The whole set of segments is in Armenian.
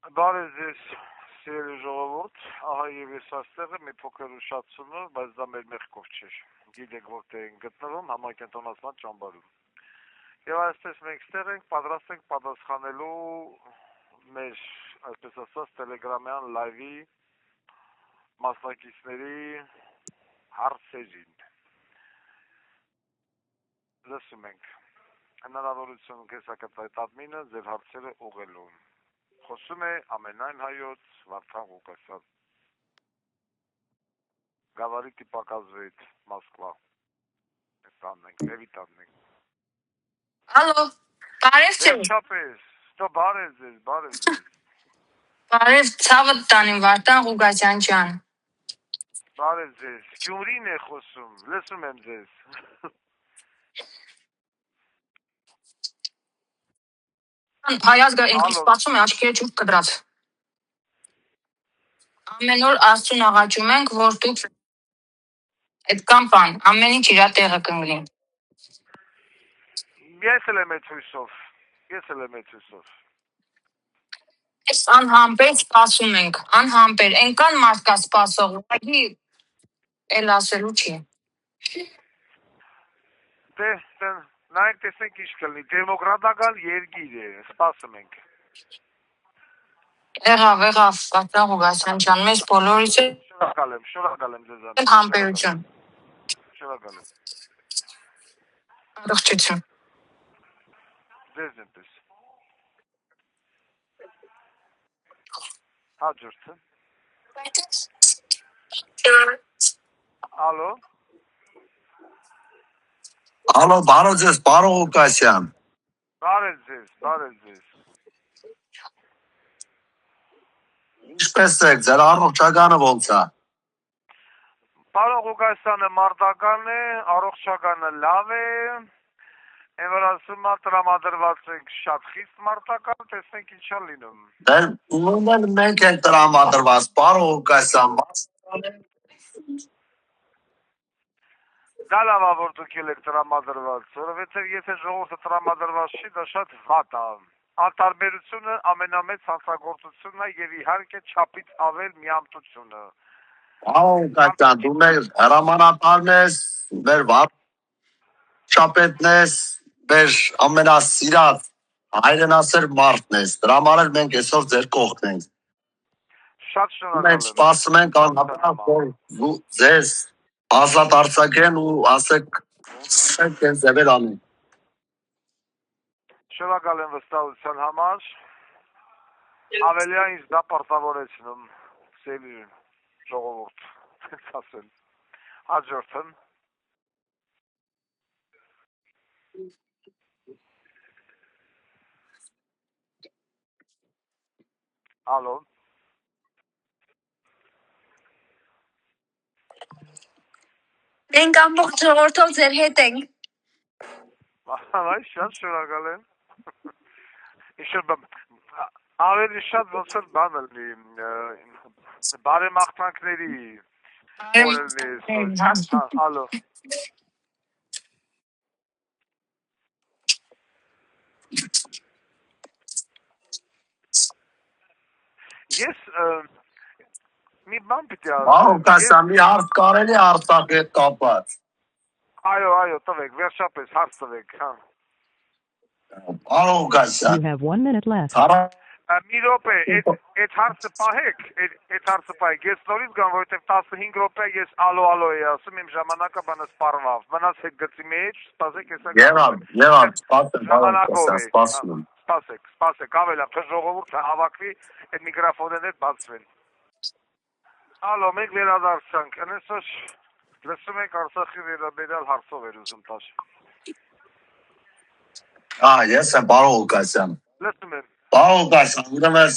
Բարև ձեզ, սիրելի ժողովուրդ, ահա եւ ես այստեղ եմ մի փոքր ուշացումը, բայց դա մեր մեղքով չէ։ Գիտեք որտեղ ենք գտնվում, համակենտրոնացման ճամբարում։ Եվ այսպես մենք ստեղ ենք, պատրաստ ենք պատասխանելու մեր, այսպես ասած, Telegram-յան լայվի մասնակիցների հարցերին։ Լսում ենք։ Հնարավորություն կեսակցայտ admin-ը ձեր հարցերը ուղղելու։ Խոսում է ամենայն հայոց Վարդան Ղուկասյան։ Գավառի պակազվեյթ, Մոսկվա։ Տանենք, Լևի տանենք։ Ալո, բարև ձեզ։ Վերջապես, ստո բարև ձեզ, բարև ձեզ։ Բարև ցավը տանին Վարդան Ղուկասյան ջան։ Բարև ձեզ, Գյումրին է խոսում, լսում եմ ձեզ։ Հայազգա ինքնից սպասում է աչքերը ճուտ կդրած։ Ամեն օր Աստծուն աղաչում ենք, որ դուք այդ կամ բան, ամեն ինչ իր տեղը կընկնի։ Ես էլ եմ այդ հույսով։ Այս անհամբեր սպասում ենք, անհամբեր, այնքան մարդ կա սպասող, ուղղակի էլ ասելու չի։ Դե, նայեք տեսնենք ինչ կլինի, դեմոկրատական երկիր է, սպասում ենք։ Եղավ, Վարդան Ղուկասյան ջան, մեզ բոլորից է Շնորհակալ եմ ձեզանից։ համբերություն։ Շնորհակալ եմ։ Առողջություն։ Ձեզ նույնպես։ Հաջորդը։ Ալո։ Ալո, բարև ձեզ, պարոն Ղուկասյան։ Բարև ձեզ։ Ինչպես եք, ձեր առողջականը ոնց է։ Պարոն Ղուկասյանը մարտական է, առողջականը լավ է։ Այն որ ասում է տրամադրված ենք շատ խիստ մարտական, տեսնենք ինչա լինում։ Դե նույնն մենք ենք տրամադրված, պարոն Ղուկասյան։ Դա լավ է, որ դուք եք տրամադրված, որովհետև եթե ժողովուրդը տրամադրված չի, դա շատ վատ է։ Անտարբերությունը ամենամեծ հանցագործությունն է եւ իհարկե չափից ավել միամտությունը։ Պարոն Ղուկասյան, դու մեր հրամանատարն ես, մեր վարչապետն ես, մեր ամենասիրած հայրենասեր մարդն ես։ Դրա համար էլ մենք այսօր ձեր կողքն ենք։ Շատ շնորհակալ եմ։ Մենք սպասում ենք անհապաղ, որ ձեզ ազատ արձակեն ու ասեք ոնց ձևեր անեն։ Շնորհակալ եմ վստահության համար։ Ավելի ինձ դա պարտավորեցնում, սերի ժողովուրդ, ասել։ Հաջորդը։ Ալո։ Մենք ամբողջ ժողովրդով ձեր հետ ենք։ Այ շատ շնորհակալ եմ։ Ավելի շատ ոնց որ բան լինի, բարեմաղթանքների Ալո։ Ես մի բան պիտի ասեմ։ Պարոն Ղուկասյան, մի հարց կարելի է Արցախի հետ կապված։ Այո, տվեք, վերջապես հարց տվեք, հա։ Պարոն Ղուկասյան։ You have 1 minute left. Մի րոպե, այդ հարցը պահեք, ես նորից գամ, որովհետև 15 րոպե ես ալո էի ասում, իմ ժամանակը բանը սպառվավ, մնաց հետ գծի մեջ, սպասեք, ես Եղավ, սպասում եմ։ Սպասեք, ավելա, ժողովուրդը հավաքվի, այդ միկրոֆոնները բացվեն։ Ալո, մենք վերադարձանք, այնպես լսում ենք Արցախի վերաբերյալ հարցով էր ուզում տալ։ Ես եմ պարոն Ղուկասյան։ Լսում եմ։ Պարոն Ղուկասյան, ուրեմն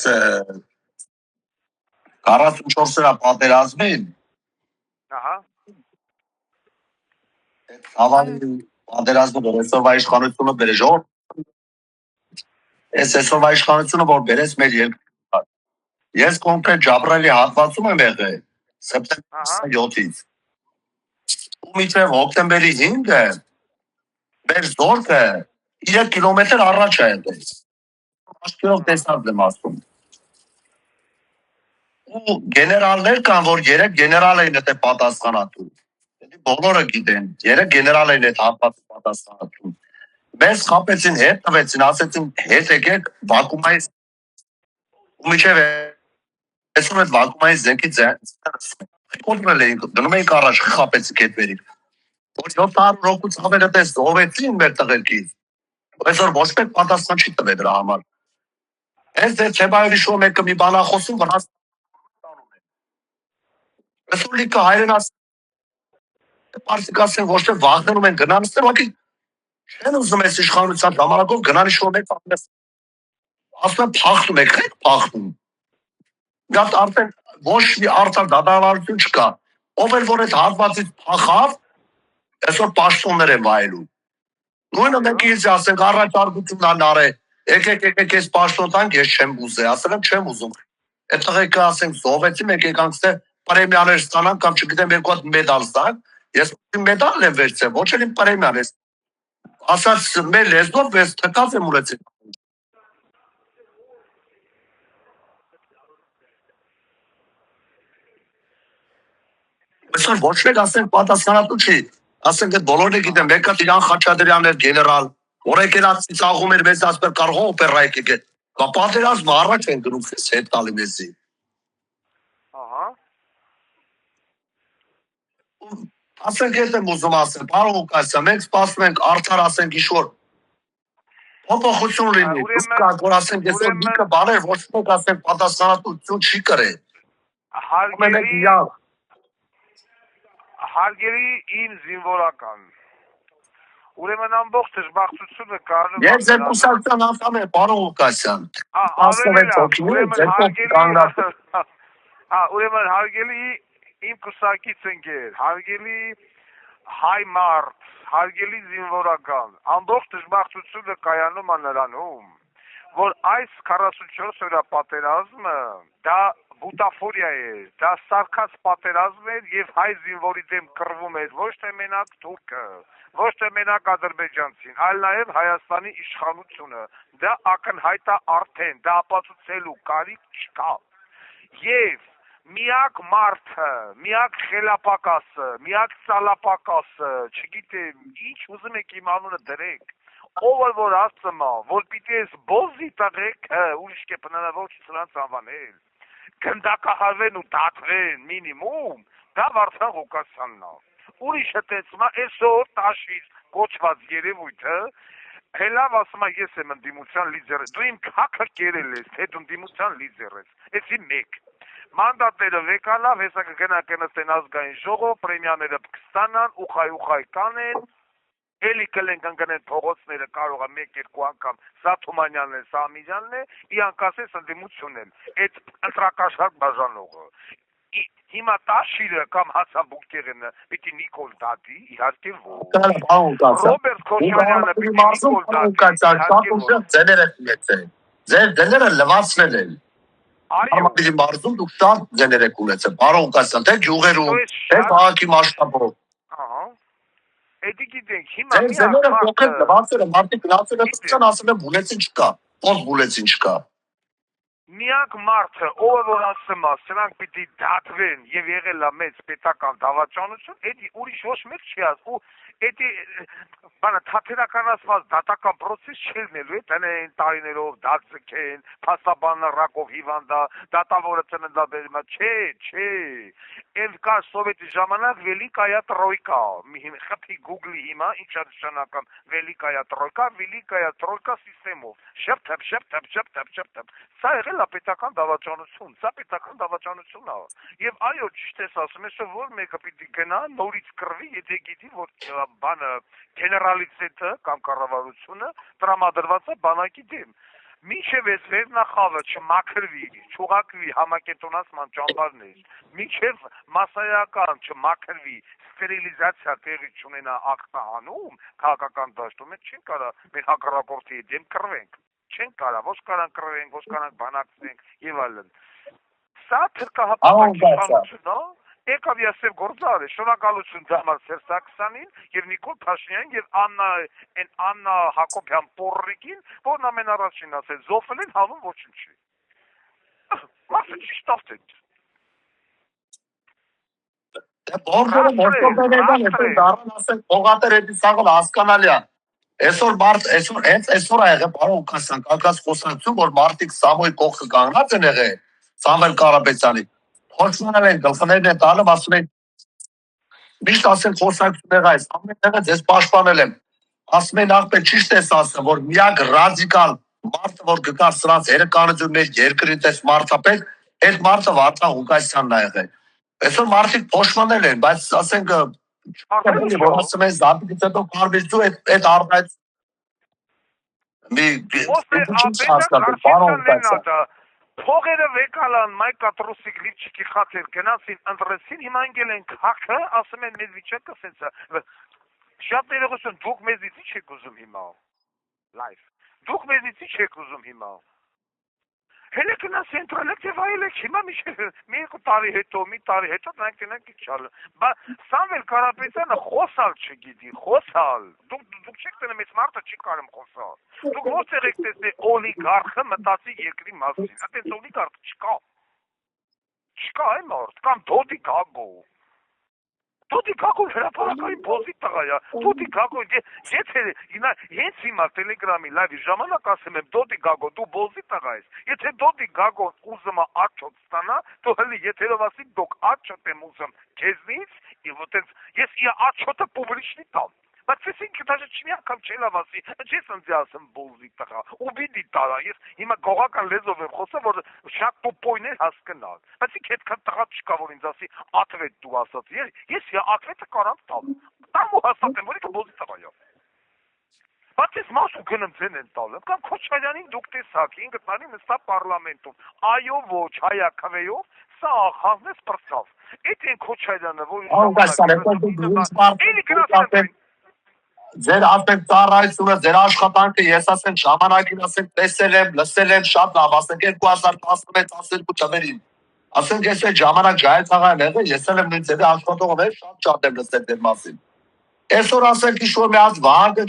44-րդ պատերազմին Ահա։ Հավանի պատերազմը, որ այսօրվա իշխանությունը բերեց ժողովուրդ։ Այսօրվա իշխանությունը, որ բերեց մեր երկրի։ Ես կոնկրետ Ջաբրայելի հատվածում եմ եղել սեպտեմբերի 7-ից։ Ու մինչև հոկտեմբերի 5-ը մեր զորքը 3 կիլոմետր առաջ է եղել։ Աշկերտով տեսած եմ ասում։ ու գեներալներ կան, որ 3 գեներալ էին այդ պատասխանատու։ Դե բոլորը գիտեն, 3 գեներալ էին այդ հատվածի պատասխանատու։ Մեզ խապեցին, հետ տվեցին, ասեցին հետ եկեք վակումայից ու միջև այսօր այդ վակումայից զենքից կոնտրոլ էին դնում էինք առաջ խապեցիք այդ վերիկ։ Որ 700 ռոկուց ավելը տես ովեցին մեր տղերքից։ Այսօր ոչ մեկ պատասխան չի տվել դրա համար։ Այս դեր Չեբայովի շո մեկը մի բան ախոսում Վրաստանում է։ Այսօր լիքը հայրենաց պարտիկասեն ոչ թե վախենում են գնանստել, ուղղակի չեն ուզում այս իշխանության ժամանակով գնանի շո մեկ ասում են փախնում եք, եք փախնում։ Դա արդեն ոչ մի արդար դատավարություն չկա։ Ով էլ որ այդ հատվածից փախավ, այսօր պաշտոններ են վայելում։ Նույնը մենք ինձ ասենք առաջարկությունն անարե, եկեք այս պաշտոն տանք, ես չեմ ուզե, ասել եմ չեմ ուզում։ Այդ տղեկը ասենք զոհվեցի, մենք եկանք թե պրեմիաներ ստանանք կամ չգիտեմ 2 հատ մեդալ ստանանք, ես մեդալ եմ վերցրել, ոչ էլ իմ պրեմիան է։ Ասած մեր լեզվով ես թքած եմ ունեցել։ Այսօր ոչ մեկ ասենք պատասխանատու չի, ասենք այդ բոլորը գիտեմ, մեկը Տիրան Խաչատրյանն էր գեներալ, որ եկել ծիծաղում էր մեզ ասper կարող օպերա եկեք։ Բա պատերազմը առաջ են գնում քեզ հետ տալի մեզի։ Ահա։ Ասենք ես եմ ուզում ասել, պարոն Ղուկասյան, մենք սպասում ենք արդար ասենք իշոր փոփոխություն լինի, որ ասենք այսօր միկը բաներ ոչ մեկ ասենք պատասխանատվություն չի կրել։ Հարգելի իմ զինվորական, ուրեմն ամբողջ դժբախտությունը կարնում է։ Ես ձեր կուսակցության անդամ եմ, պարոն Ղուկասյան։ Ուրեմն հարգելի իմ կուսակից ընկեր, հարգելի հայ մարդ, հարգելի զինվորական, ամբողջ դժբախտությունը կայանում է նրանում, որ այս 44 օրյա պատերազմը դա բուտաֆորիա էր, դա սարքած պատերազմ էր եւ հայ զինվորի դեմ կռվում էր ոչ թե մենակ թուրքը, ոչ թե մենակ ադրբեջանցին, այլ նաեւ Հայաստանի իշխանությունը։ Դա ակնհայտ է արդեն, դա ապացուցելու կարիք չկա։ Եվ միակ մարդը, միակ խելապակասը, միակ ծալապակասը, չգիտեմ, ինչ ուզում եք իմ անունը դրեք, ով որ ասում է, որ պիտի ես բոզի տղեկ, ուրիշ կեպնանավոր չսրանց անվանել, գնդակահարվեն ու դատվեն մինիմում, դա Վարդան Ղուկասյանն է։ Ուրիշը տեսնում է այսօր տաշից կոչված երևույթը, հելավ ասում է ես եմ ընդդիմության լիդեր, դու իմ քաքը կերել ես, թե դու ընդդիմության լիդեր ես, էսի մեկ։ Մանդատները վեկանավ, հեսա կգնա կնստեն ազգային ժողով, պրեմիաները կստանան, ուխայ կանեն, էլի կլենք ընկնեն փողոցները կարող է 1-2 անգամ Սաթումանյանն է, Սամիրյանն է, իրանք ասես ընդդիմություն են, այդ ընտրակաշարք բաժանողը։ Հիմա տաշիրը կամ Հացաբուկերենը պիտի Նիկոլ դատի, իհարկե ոչ։ Ռոբերտ Քոչարյանը պիտի Նիկոլ դատի, իհարկե ոչ։ Ձեր դները լվացնել են։ Արմատի մարզում դուք շատ ձեներ եք ունեցել, պարոն Ղուկասյան, թե գյուղերում, թե քաղաքի մասշտաբով։ Ահա։ Էդի գիտենք, հիմա ձեները փոխել լվացել են, մարդիկ գնացել են, ասել են բուլեցին չկա, ոնց բուլեցին չկա։ Միակ մարդը, ով որ ասում է, սրանք պիտի դատվեն եւ եղել է մեծ պետական դավաճանություն, էդի ուրիշ ոչ մեկ չի ասում, էդի բանը թատերականացված դատական process չելնելու է, տնային տարիներով դատ ձգեն, փաստաբանը ռակով հիվանդա, դատավորը ծննդաբերումա, չէ, Էդ կար սովետի ժամանակ Վելիկայա Տրոյկա, խփի Google-ի հիմա ինչ է նշանակում Վելիկայա Տրոյկա սիստեմով, շփթփ, սա եղել է պետական դավաճանություն, սա պետական դավաճանությունն է, եւ այո, ճիշտ ես ասում, այսօր որ մեկը պիտի գնա նորից կռվի, եթե գիտի, որ բանը գեներալիտետը կամ կառավարությունը տրամադրված է բանակի դեմ։ Մինչև այս վերնախավը չմաքրվի, չուղակվի համակենտրոնացման ճամբարներ, մինչև մասսայական չմաքրվի, ստերիլիզացիա տեղի չունենա ակտահանում, քաղաքական դաշտում մենք չենք կարա մեր հակառակորդի դեմ կռվենք, չենք կարա, ոչ կարանք կռվենք, ոչ կարանք բանակցենք եւ այլն։ Սա թրկահապատակ իշխանություն է։ Եկավ Յասև Գործարը, շնորհակալություն դամար Սերժ Սարգսյանին եւ Նիկոլ Փաշինյանին եւ Աննա Հակոբյան Պորրիկին, որն ամենառաջին ասել, զոհվել են հանուն ոչինչ չի։ Մասը ճիշտ ասել։ Բորդերը մոսկովներն այսօր դառան ասեն փողատեր էդի սաղը հասկանալի է։ Այսօր ա եղել պարոն Ղուկասյան, կակած խոսակցություն, որ մարդիկ Սամոյի կողքը կանգնած են եղել Սամվել Կարապետյանի։ Փոշմանել են, գլխներն են տալում, ասում են միշտ ասեն խոսակցություն եղա այս, ամեն տեղը ձեզ պաշտպանել եմ։ Ասում են ախպեր ճիշտ ես ասում, որ միակ ռադիկալ մարդը, որ գկա սրանց երեկանություն մեր երկրի տես մարդապետ, այդ մարդը Վարդան Ղուկասյանն ա եղել։ Այսօր մարդիկ փոշմանել են, բայց ասենք որ ասում են զապիկից հետո կարվիցու այդ առնայց մի փողերը վեկալան մայկա տրուսիկ լիչիկի խաթեր գնացին ընտրեցին հիմա ընկել են քախը ասում են մեզ վիճակը սենցա շատ ներողություն դուք մեզից ի՞նչ եք ուզում հիմա լայվ դուք մեզից ի՞նչ եք ուզում հիմա հենց կնաս ընտրելեք եւ այլեք հիմա մի տարի հետո նրանք կնանք իջալ բայց Սամվել Կարապետյանը խոսալ չգիտի խոսալ դուք չեք տնում այս մարդը չի կարում խոսալ դուք ո՞րտեղ եք տեսնել օլիգարխը մտածի երկրի մասին այդպես օլիգարխ չկա այ մարդ կամ Դոդի Գագո Դոդի Գագոն հրապարակային փոզի տղա է Դոդի Գագոն եթե հենց հիմա Telegram-ի լայվի ժամանակ ասեմ եմ Դոդի Գագո դու փոզի տղա ես եթե Դոդի Գագոն ուզում է աչոտ ստանա դու հələ եթերով ասի դուք աչոտ եմ ուզում քեզնից եւ այդպես ես իր աչոտը պուբլիչնի տամ բայց ես ինքը даже չի անգամ չելավ ասի ես ինձ ասեմ փոզի տղա ուբիդի տարա ես հիմա գողական լեզվով եմ խոսում որ շատ տոպոյներ հասկանալ բայց ինքը այդքան տղա չկա որ ինձ ասի ատվետ դու ասած ես իր ատվետը կարամ տամ ու հասած եմ որ ինքը փոզի տղա է բայց ես մասու գնում ձեն են տալը կամ Քոչարյանին դուք տեսաք ինքը տանի նստա պարլամենտում այո ոչ հայակվեյով սա ախավնես պրծավ այդ են Քոչարյանը որ Ձեր ասենք ծառայությունը, ձեր աշխատանքը, ես ասենք ժամանակին ասենք տեսել եմ, լսել եմ շատ լավ, ասենք 2016-12 թվերին։ Ասենք ես այդ ժամանակ Ջահել Թաղան եղել, ես էլ եմ նույն ձևի աշխատողով եմ, շատ եմ լսել դեր մասին։ Այսօր ասենք ինչ-որ մի հատ Վահագը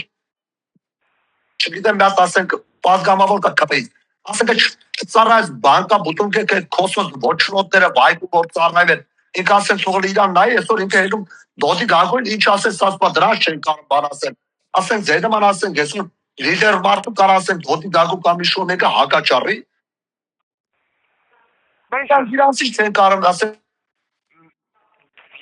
չգիտեմ, մի հատ ասենք պատգամավոր կապեի։ Ասենք ծառայած բանկա բուտունքը կոսոս ոչնոտները վայկու որ ծառայել են։ Ինքը ասել թողել իրան նայ, այսօր ինքը հելում Դոդի Գագոն ինչ ասես ասպա դրանց չեն կարող բան ասել։ Ասենք ձեդման ասենք այսօր լիդեր մարդու կար ասենք Դոդի Գագո կամ ինչ-որ մեկը հակաճառի։ Բայց իրանցի չեն կարող ասել։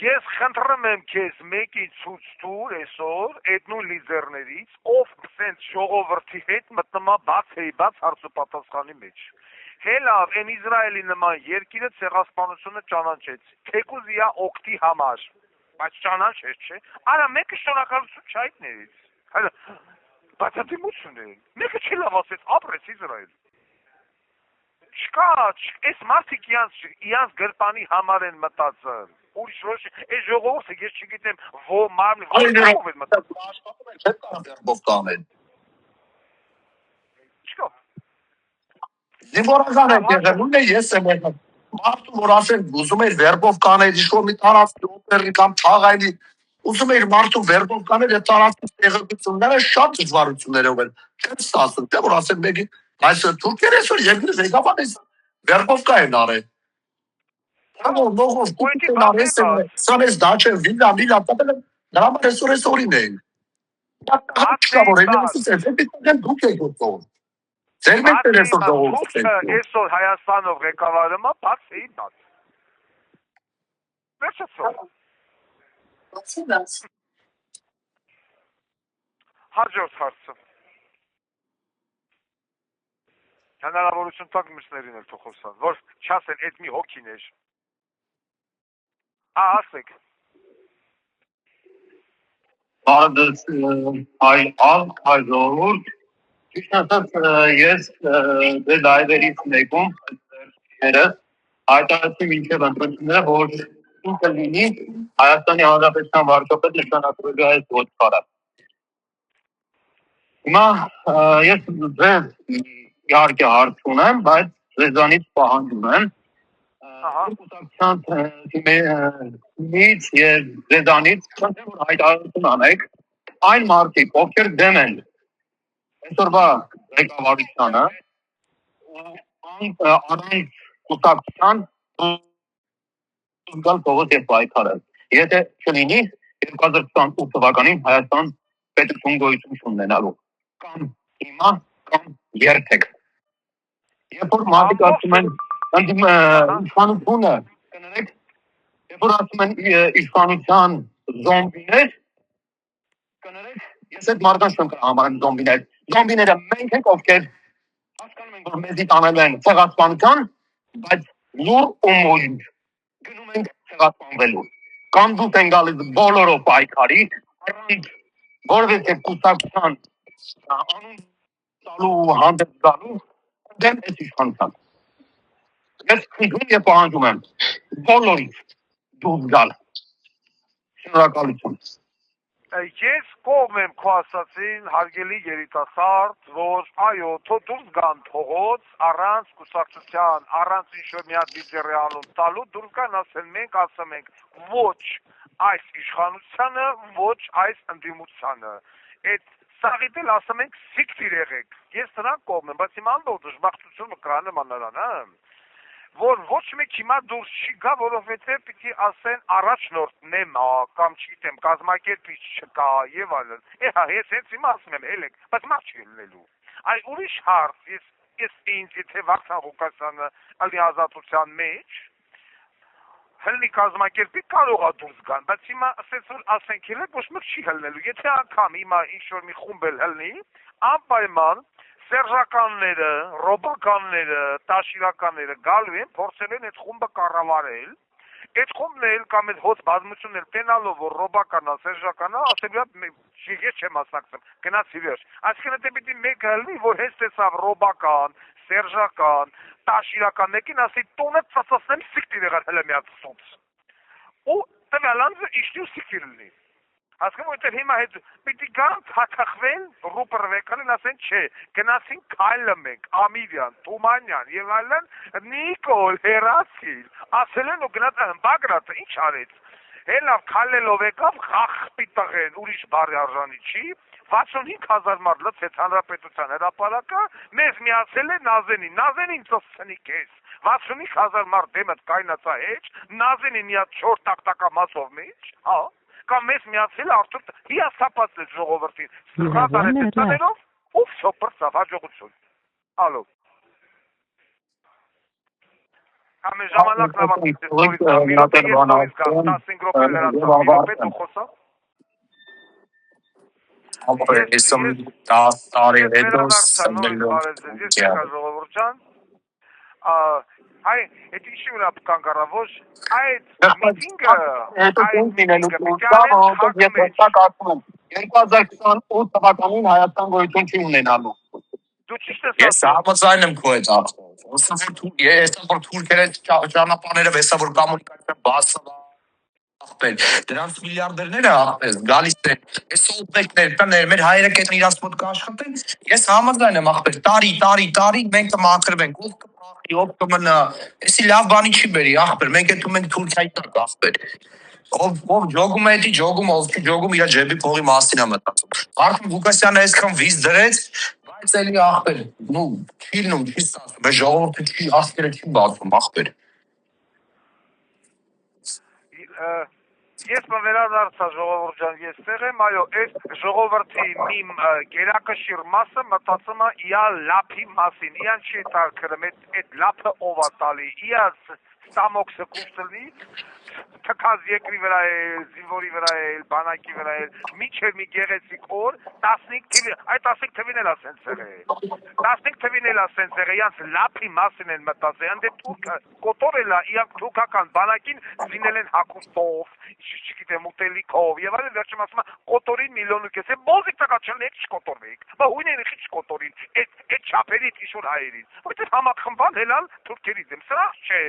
Ես խնդրում եմ քեզ մեկի ցույց տուր այսօր այդ նույն լիդերներից ով սենց ժողովրդի հետ մտնում է բաց հարցոպատասխանի մեջ։ Հելավ են Իսրայելի նման երկիրը ցեղասպանությունը ճանաչեց։ Թեկուզ իա օկտի համար, բայց ճանաչեց չէ։ Արա մեկը շնորհակալություն չայտներից։ Հələ բացատրություն է։ Մեկը չի լավ ասեց ապրեց Իսրայել։ Չկա, այս մարդիկ իրանց գրպանի համար են մտածել։ Ուրիշ ոչ, այս ժողովուրդը ես չգիտեմ ո մարմնի ով է մտածում։ Աշխատում են չեն կարող վերբով կանեն։ Չկա։ Զինվորական է եղել, նույնը ես եմ եղել։ Մարդու որ ասեն ուզում էր վերբով կանել, ինչ-որ մի տարածքի օպերի կամ թաղայնի, ուզում էր մարդու վերբով կանել, այդ տարածքի տեղեկությունները շատ դժվարություններով են։ Չեմ ստացվում, թե որ ասեն մեկի, այս թուրքերը այսօր երկրի ղեկավարն է վերբով կային արել։ Նողով կուտին արես են, սանես դաչ են, վիլա, տապել են, նրա մար այսօրին են։ Չկա որ են ասես են, դեպի դուք եք ոտով։ Ձեր մեջ էր այսօր ժողովուրդը։ Այսօր Հայաստանով ղեկավարումը բաց էի բաց։ Վերջացավ։ Հաջորդ հարցը։ Հնարավորություն տակ մյուսներին էլ թողոսան, որ չասեն այդ մի հոգին էր։ Ասեք։ Հայ ժողովուրդ Ճիշտ ասած, ես դե լայվերից մեկում երես հայտարարեցի մինչև ընտրությունները, որ ինքը լինի Հայաստանի Հանրապետության վարչապետ նշանակվելու այս ոչխարը։ Հիմա ես ձեզ իհարկե հարց ունեմ, բայց ձեզանից պահանջում եմ կուսակցությանից եւ ձեզանից խնդրեմ որ հայտարարություն անեք այն մարդիկ, ովքեր դեմ են այսօրվա ղեկավարությանը առանց կուսակցության գալ փողոց եւ պայքարել։ Եթե չլինի 2028 թվականին Հայաստան պետություն գոյություն չունենալու կամ հիմա կամ երբեք։ Երբ որ մարդիկ ասում են իշխանությունը կներեք, երբ որ ասում են իշխանության զոմբիներ, կներեք, ես այդ մարդկանց չեմ համարում զոմբիներ։ Զոմբիները մենք ենք, ովքեր հասկանում ենք, որ մեզի տանել են ցեղասպանության, բայց լուր ու մոյն գնում ենք ցեղասպանվելու։ Կամ դուք են գալիս բոլորով պայքարի, առանց որևէ կուսակցության անուն տալու հանդեպ գալու դեմ այս իշխանության։ Ես քննում եւ պահանջում եմ բոլորից դուրս գալ։ Շնորհակալություն։ Ես կողմ եմ քո ասածին, հարգելի երիտասարդ, որ այո, թո դուրս գան փողոց, առանց կուսակցության, առանց ինչ-որ մի հատ լիդերի անուն տալու, դուրս գան ասեն մենք ասում ենք ոչ այս իշխանությանը, ոչ այս ընդդիմությանը։ Այդ սաղիդ էլ ասում ենք սիկտիր եղեք։ Ես նրան կողմ եմ, բայց հիմա անդոր դժբախտությունը կրանը մանարան, որ ոչ մեկ հիմա դուրս չի գա, որովհետև պիտի ասեն առաջնորդն եմ, կամ չգիտեմ, կազմակերպիչ չկա եւ այլն։ Հա, ես հենց հիմա ասում եմ, ելեք, բայց մարդ չի ելնելու։ Այ ուրիշ հարց, ես ինձ եթե Վախթանգ Ղուկասյանը ալի ազատության մեջ հլնի կազմակերպի կարող է դուրս գան, բայց հիմա ասես որ ասենք ելեք, ոչ մեկ չի հլնելու։ Եթե անգամ հիմա ինչ-որ մի խումբ էլ հլնի, անպայման սերժականները, ռոբականները, տաշիրականները գալու են, փորձել են այդ խումբը կառավարել, այդ խումբն էլ կամ այդ հոց բազմությունն էլ տենալով, որ ռոբականա, սերժականա, ասելու է, ես չեմ մասնակցում, գնացի վերջ։ Այսինքն դա պիտի մեկը հլնի, որ հենց տեսավ ռոբական, սերժական, տաշիրական մեկին ասի տոնը ծածացնեմ սիկտիր եղար հլը միած սուց։ Ու տվյալ անձը իշտի ու սիկտիր լինի։ Հասկանում եք, հիմա հետ պիտի գան թաթախվեն, ռուպրվեկալին ասեն չէ, գնացին քայլը մենք, Ամիրյան, Թումանյան եւ այլն, Նիկոլ, Հերացիլ, ասել են ու գնաց Բագրատը ինչ արեց։ Հելավ քայլելով եկավ, խախպի տղեն, ուրիշ բարի արժանի չի, 65000 մարդ լցեց հանրապետության հրապարակը, մեզ միացել է Նազենին ծոցնի քեզ, 65000 մարդ դեմդ կայնացա հեչ, Նազենին միած 4 տակտակամասով մեջ, հա։ Կամ մեզ միացել Արթուր հիասթափած է ժողովրդին, սրտան է տներով, ու վсё պրծավ, հաջողություն։ Ալո։ Ամեն ժամանակն ավարտից է նորից կա, մի րոպե ես նորից կա, 15 րոպե լրացավ, մի րոպե դու խոսա։ Ես 10 տարի հետո ես եկա ժողովուրդ ջան, այ, այդ ինչի վրա կանգ առա, ոչ այդ միտինգը, թվականին Հայաստան գոյություն չի ունենալու։ Դու ճիշտ ես Ես համաձայն եմ քո հետ ասում։ Ես որ թուրքերը ճանապարհները վեսա որ կոմունիկացիա բացը դրանց միլիարդերները ախպես գալիս են այս օբյեկտներ տներ մեր հայերը կետն իրանց մոտ կաշխատեն ես համաձայն եմ ախպես տարի մենք կմաքրվենք ով կփախի ով կմնա էսի լավ բանի չի բերի ախպեր մենք այդում ենք Թուրքիայի տակ ախպեր ով ջոգում է էդի ջոգում ով չի ջոգում իր ջեբի փողի մասին է մտածում Վարդան Ղուկասյանը այսքան վիզ դրեց բայց էլի ախպեր նու չի լինում չի ստացվում բայց ժողովուրդը չի ասկերը չի բացում ախպեր Ես վերադարձա ժողովուրդ ջան, ես տեղ եմ, այո, այս ժողովրդի մի գերակշիռ մասը մտածում է իա լափի մասին, իան չի տարկրում, այդ լափը ով է տալի, իա ստամոքսը կուստլի, թքած երկրի վրա է, զինվորի վրա է, բանակի վրա է, միչև մի գեղեցիկ օր, 15 թվին, այդ 15 թվին էլ ասենց եղել, 15 թվին էլ ասենց եղել, իանց լափի մասին են մտածել, անդե թուրքը կոտորել է, իանք թուրքական բանակին զինել են հակուստով, չգիտեմ ուտելիքով եւ այլն վերջում ասում է կոտորին միլիոն ու կես է բոզիկ տակա չլեք չկոտորվեք բա հույները քիչ կոտորին այդ չափերից իշոր հայերին որտեղ համախմբան հելալ թուրքերի դեմ սրա չէ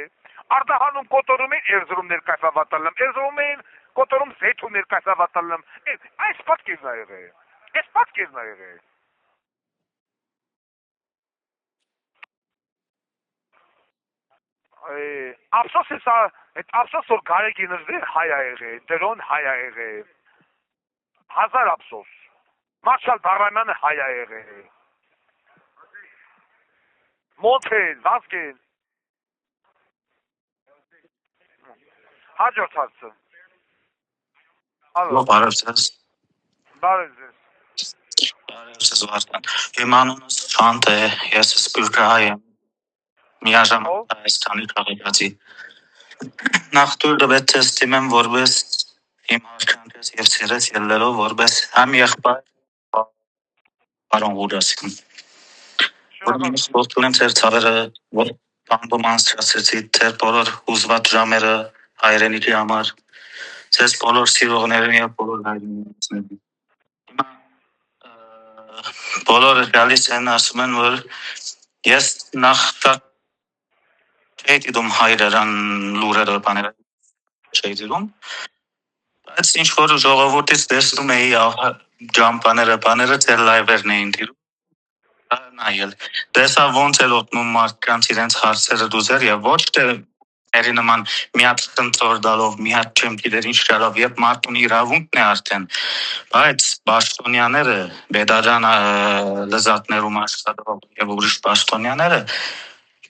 Արդահանում կոտորում են Էրզրում ներկայացավատալում Էրզրում են կոտորում Զեյթուն ներկայացավատալում այս պատկերն է եղել այս պատկերն է եղել Ափսոս է սա այդ ափսոս որ Գարեգինը հայ է եղել դրոն հայ է եղել հազար ափսոս Մարշալ Բաղրամյանը հայ է եղել Մոնթեն Վազգեն Հաջորդ հարցը Ալո, Բարև ձեզ։ բարև ձեզ։ Բարև ձեզ Վարդան։ Իմ անունս Շանտ է, ես սպյուրքահայ եմ։ Միաժամանակ Հայաստանի քաղաքացի։ Նախ թույլ տվեք ձեզ դիմեմ որպես իմ հարկանքս եւ սիրես ելնելով որպես համ եղբայր պարոն Ղուրասյան։ Որոնց ողջունեմ ձեր ցավերը, որ բանդում անցրացրեցի ձեր բոլոր ուզված ժամերը հայրենիքի համար, ձեզ բոլոր սիրողներին եւ բոլոր հայրենիքներին։ Բոլորը գալիս են ասում են, որ ես նախ չէի դիտում հայրերան լուրերը բաները չէի դիտում, բայց ինչ որ ժողովուրդից տեսնում էի բաները ձեր լայվերն էին դիտում նայել, տեսա ոնց էլ օգնում մարդկանց իրենց հարցերը դուզեր եւ ոչ թե երի նման մի հատ ծնծոր դալով, մի հատ չեմ գիտեր ինչ դալով եւ մարդուն իրավունքն է արդեն, բայց պաշտոնյաները, բեդարան լեզակներում աշխատող եւ ուրիշ պաշտոնյաները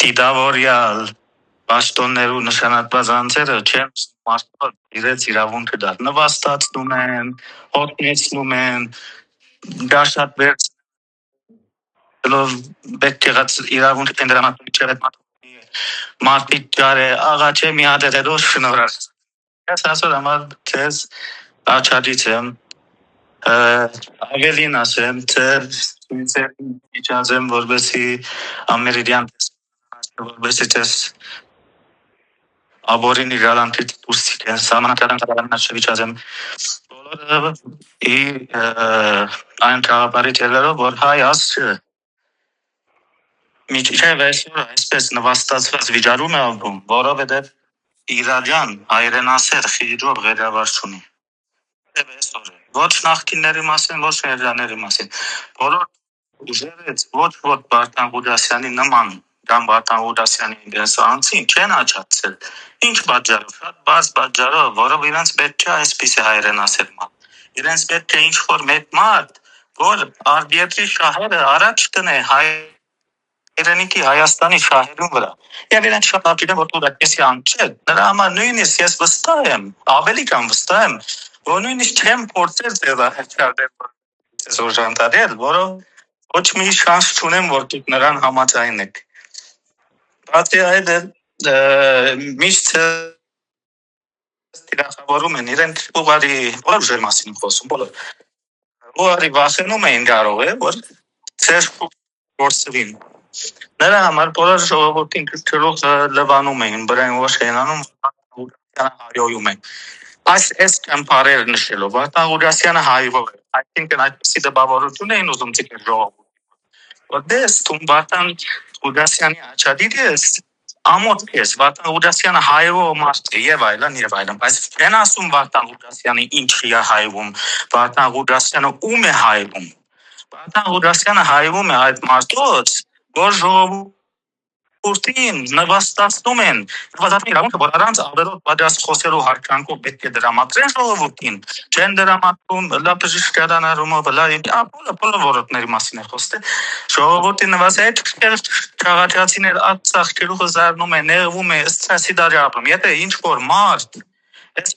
դիդավորյալ պաշտոններու նշանակված անձերը չեն մարդուն իրենց իրավունքը դալ, նվաստացնում են, հոտնեցնում են, դա շատ վերջ պետք եղած իրավունքը կենտրոնացնում չեղետ մարդիկ ճար է, աղաչ է մի հատ էդերոշ շնորար։ Ես ասոր համար ձեզ աչաջից եմ, ավելին ասեմ, ձեր իջազեմ, որբեսի ամերիդյան որբեսի ձեզ աբորինի գալանքից դուրսիկ են, սամանակարան կալանքնա շվիչազեմ, բոլորը այն կաղապարի թելերով, որ հայ ասը միջև այսօր այսպես նվաստացված վիճարում է ապրում, որովհետև իրաջան հայրենասեր խիջով ղերավար չունի։ Այսօր ոչ նախկինների մասին, ոչ երաների մասին։ Բոլոր ուժերից ոչ Վարդան Ղուրասյանի նման կամ Վարդան Ղուրասյանի դեսանցին չեն աճացել։ Ինչ պատճառով, շատ բաց պատճառով, որով իրենց պետք է այսպիսի հայրենասեր մարդ։ Իրենց պետք է ինչ-որ մեկ մարդ, որ արտերկրի շահերը առաջ տնե Հայրենիքի Հայաստանի շահերուն վրա։ Եվ իրենց շատ ապիրեմ, որ դու այդպեսի անչել, նրա համար նույնիսկ ես վստահ եմ, ավելի կամ վստահ եմ, որ նույնիսկ չեմ փորձել ձեզ օժանդարել, որով ոչ մի շանս չունեմ, որ դուք նրան համաձայն եք։ Բացի այդ, միշտ տիրախավորում են իրենք ուղղարի բոլոր ուժեր մասին խոսում, բոլոր ուղղարի վախենում էին կարող է, որ ձեր գործերին նրա համար բոլոր ժողովրդին քրքրող լվանում էին, բրան ոչ ենանում, հայոյում են։ Այս կամպարեր նշելով, Վարդան Ղուրասյանը հայով է, այսինքն այդպիսի դպավորություն էին ուզում ձգել ժողովուրդին։ Որ դες տուն Վարդան Ղուրասյանի աչադիր ես, ամոթ ես, Վարդան Ղուրասյանը հայով մարդ է եւ այլն, բայց չեն ասում Վարդան Ղուրասյանը ինչի է հայվում, Վարդան Ղուրասյանը ում է հայվում։ Վարդան Ղուրասյանը հայվում է այդ մարդոց, որ ժողովուրդին նվաստացնում են, նվաստացնում իրավունքը, որ առանց ավերոտ պատրաստ խոսելու հարկանքով պետք է դրամատրեն ժողովուրդին, չեն դրամատրում, լա բժշկարանարումով, լա բոլոր ворոտների մասին է խոսքը, ժողովուրդի նվաստել քաղաքացիներ ածախքերուխը զարնում է, նեղվում է, ստրեսի դարի ապրում, եթե ինչ-որ մարդ այս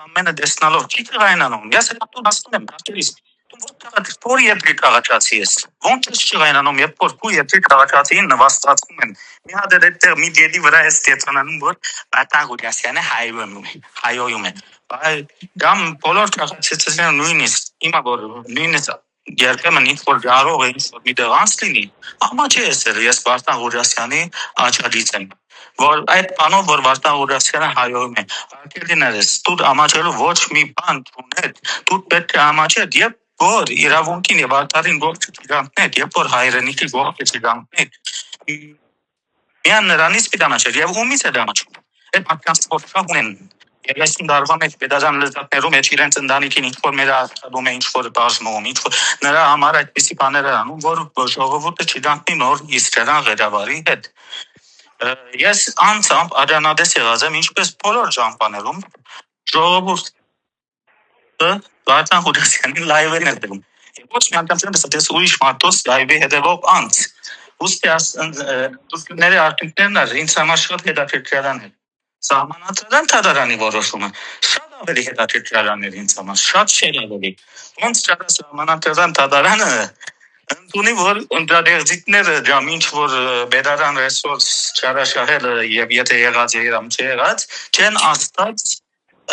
ամենը դեսնալով չի կղայնանում, ես հետո ասում եմ, Որ երկրի քաղաքացի ես, ոնց ես չղայնանում, երբ որ քու երկրի քաղաքացիին նվաստացնում են, մի հատ այդտեղ մի դեպի վրա է ստեցանանում, որ Վարդան Ղուրասյանը հայոյում է, կամ բոլոր քաղաքացիները նույնիսկ, հիմա որ նույնիսկ երբեմն ինչ-որ կարող է ինչ-որ մի տեղ անց լինի, ամա չէ ես Վարդան Ղուրասյանի աչաջից եմ, որ այդ բանով, որ Վարդան Ղուրասյանը հայոյում է, արկելիներս, դուք ամաչելու ոչ մի բան չունեք, դուք պետք է ամաչեք, երբ որ իրավունքին եւ արդարին ողջը չգանքնեք, երբ որ հայրենիքի ողջը չգանքնեք, միան նրանից պիտանաչեք եւ ումից է դամաչում։ Այդ մարդկանց փոխանցում են եւ այսին դարվա մեջ պետական լեզակներում մեջ իրենց ընտանիքին ինչ-որ մեր արտադրում է, ինչ-որ բաժնում, ինչ-որ նրա համար այդպիսի բաներ անում, որ ժողովուրդը չգանքնի նոր իսկական ղերավարի հետ։ Ես անցամբ աջանադես եղած եմ, ինչպես բոլոր ճամփաներում ժողովուրդ Վարդան Ղուրասյանի լայվերն է դնում։ Ոչ մի անգամ չեմ տեսել ուրիշ մարդոց լայվի հետևով անց։ Ուստի դուսկների արդյունքներն ինձ համար շատ հետաքրքրական է։ Սահմանադրական թադարանի որոշումը շատ ավելի հետաքրքիր էր ինձ համար, շատ ավելի։ Ոնց չարա սահմանադրական թադարանը ընդունի, որ ընդդադերձիկները ջամ ինչ որ բերարան ռեսուրս չարաշահելը եւ եթե եղած է երամ չեղած, չեն աստած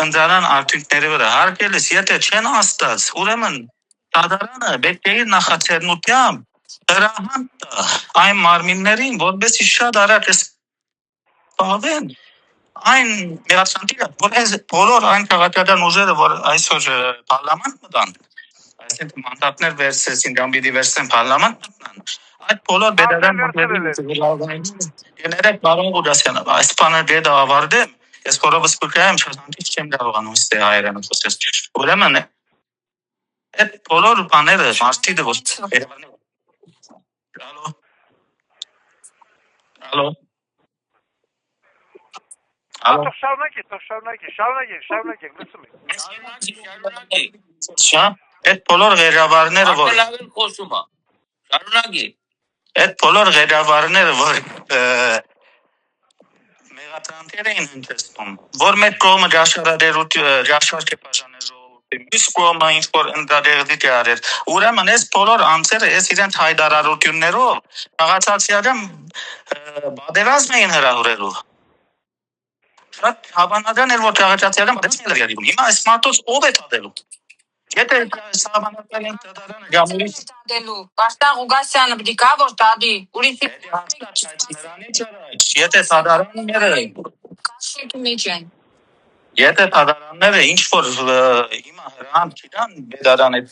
ընդդարան արդյունքների վրա։ Հարկելիս, եթե չեն աստած, ուրեմն թադարանը պետք է իր նախաձեռնությամբ հրահան տա այն մարմիններին, որովհետեւ շատ արագ սպառվեն այն միացանտիը, որ այս բոլոր այն քաղաքական ուժերը, որ այսօր պարլամանտ մտան, այսինքն մանդատներ վերցրեցին, դամբիդի վերցրեն պարլամանտ մտնան, այդ բոլոր բերարան գներեք բարոն Ղուդասյանը, այս բանը դե ավարտեմ, ես որովս կրկայեմ շազանտից չեմ կարողանում ստե հայերանը խոսես, ուրեմն այդ բոլոր բաները մարդի դվոց Ալո Շարունակեք, լսում եք։ Շա, այդ բոլոր ղեկավարները, որ Շարունակի։ այդ բոլոր ղեկավարները, որ մեղադրանքեր էին հնչեցնում, որ մեկ կողմը ճաշարք է բաժանել, մյուս կողմը ինչ որ ընդդադերձիկ է արել, ուրեմն այս բոլոր անձերը, այս իրենց հայտարարություններով քաղաքացիական բادرազմ էին հրահուրելու։ Շատ հավանական էր, որ քաղաքացիական բادرազմ էր եղել։ Հիմա այս մատոց ով է տադելու։ Եթե սահմանադրական թադարանը գամուրի տադելու, Վարդան Ղուգասյանը պետք է որ տադի, ուրիշի եթե թադարանները կաշիկ միջեն։ Եթե թադարանները ինչ որ հիմա հրան չդան բեդարան այդ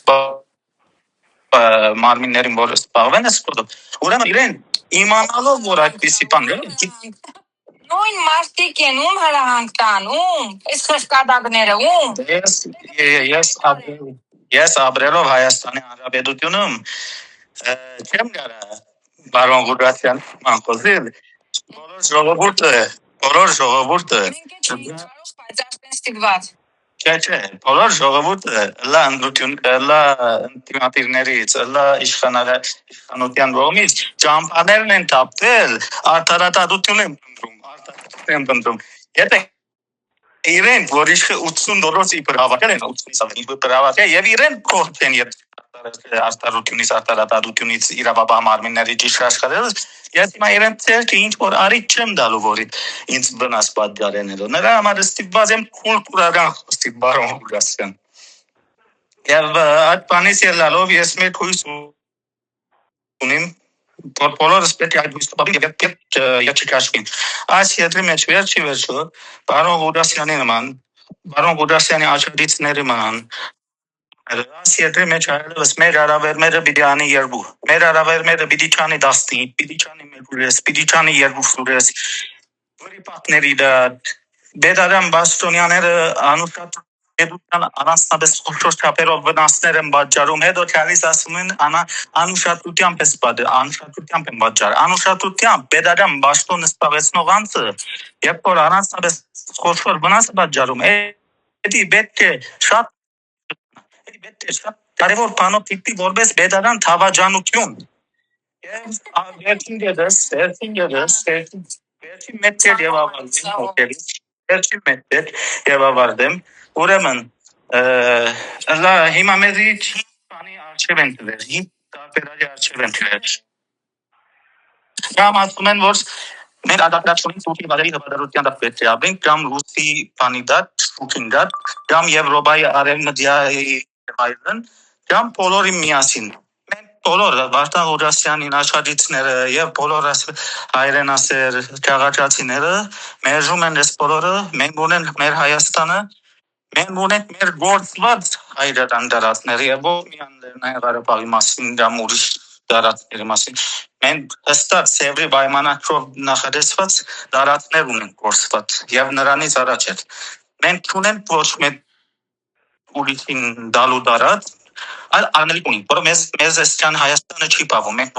մարմիններին որ սպառվեն ասկոտ, ուրեմն իրեն իմանալով որ այդպիսի բան Նույն մարդիկ են, ում հրահանգ տան, ում, այս խշկադակները, ում։ Ես ապրելով Հայաստանի Հանրապետությունում չեմ կարա բարոն Ղուդասյան խոսել, բոլոր ժողովուրդը Չէ, բոլոր ժողովուրդը լա ընդդիմադիրներից, լա իշխանության կողմից ճամփաներն են թափվել, արդարադատություն են փնտրում, Եթե իրենք, որ իշխը 80% իբր հավաքել են, 80% իբր հավաքել եւ իրենք կողմ են արդարությունից, արդարադատությունից իրավաբան մարմինների ճիշտ աշխատելուց, ես հիմա իրենք ցերկը ինչ որ արիք չեմ դալու, որ ինձ վնաս պատճառենելու։ Նրա համար ստիպված եմ կուլտուրական խոսքի բարոն Ղուգասյան։ Եվ այդ բանից ելնելով ես մեկ հույս ունեմ, որ բոլորս պետք է այդ հույսը բավի եւ չկաշվին։ Այս եթերի մեջ վերջը բարոն Ղուգասյանի նման, բարոն Ղուգասյանի աչքերիցների նման Այս եթերի մեջ այլևս մեր հարաբերները պիտի անի երկու։ Մեր հարաբերները պիտի չանի 15, պիտի չանի 1 պիտի չանի 2 վրիպատների դա Բեդարան Բաստոնյաները անուշատության առանձնապես խոշոր չափերով վնասներ են պատճառում, հետո քալիս ասում են անուշատությամբ են պատճառ։ Անուշատությամբ Բեդարան Բաստոնը սպառեցնող անձը, երբ որ առանձնապես խոշոր վնաս է պատճառում, դա պետք է շատ կարևոր բանով դիտի որպես Բեդարան թավաջանություն։ Եվ վերջին մեծեր եւ ավարտեմ, ուրեմն հիմա մեզի բանի արժև են տվել, տարբերարի արժև են տվել։ Կամ ասում են, որ մեր ադապտացիոնին սուտի վարերի հպատարության դատ պետք է ապրենք, կամ ռուսի բանի դատ, շուկին դատ, կամ Եվրոպայի արևմտյայի այլն, կամ բոլորի միասին։ Մենք բոլորը Վարդան Ղուգասյանին աշխատիչները եւ բոլոր հայրենասեր քաղաքացիները մերժում են այս բոլորը, մենք ունենք մեր Հայաստանը, մենք ունենք մեր գործված հայրական դարածները եւ ոչ միայն Լեռնային Ղարաբաղի մասին, կամ ուրիշ դարածների մասին։ Մենք հստակ Սևրի պայմանագրով նախադեсված դարածներ ունենք գործված եւ նրանից առաջ է։ Մենք ունենք ոչ մեկ ուրիշին դալու դարած, այլ անելիք ունենք, որը մեզ այսքան Հայաստանը չի պահում, մենք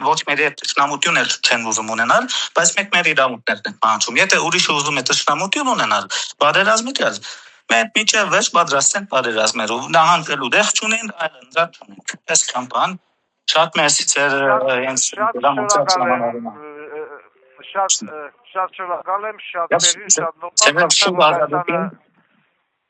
ոչ մեր տշնամություն էլ չեն ուզում ունենալ, բայց մենք մեր իրավունքներն ենք պահանջում։ Եթե ուրիշը ուզում է տշնամություն ունենալ, պատերազմի կալ, մենք միջև վերջ պատրաստ ենք պատերազմերով, նահանջելու դեղ չունեն, այլ ընդրատ չունենք։ Այսքան բան, շատ մերսի ձեր Շատ շնորհակալ եմ, շատ տեղին, շատ նորմալ։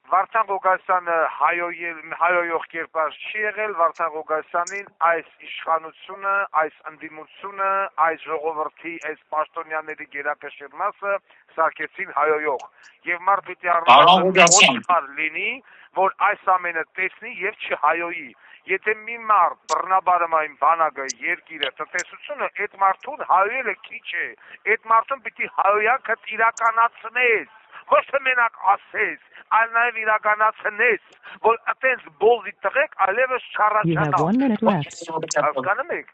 Վարդան Ղուկասյանը հայոյող կերպար չի եղել, Վարդան Ղուկասյանին այս իշխանությունը, այս ընդդիմությունը, այս ժողովրդի, այս պաշտոնյաների գերակշիռ մասը սարքեցին հայոյող։ Եվ մարդ պիտի առնվազն լինի, որ այս ամենը տեսնի եւ չհայոյի։ Եթե մի մարդ բռնաբարմային բանակը, երկիրը, տնտեսությունը այդ մարդուն հայոյելը քիչ է, այդ մարդուն պիտի հայոյանքդ իրականացնես, ոչ թե մենակ ասես, այլ նաև իրականացնես, որ այտենց բոզի տղեկ այլևս չառաջանա։ Հասկանում եք։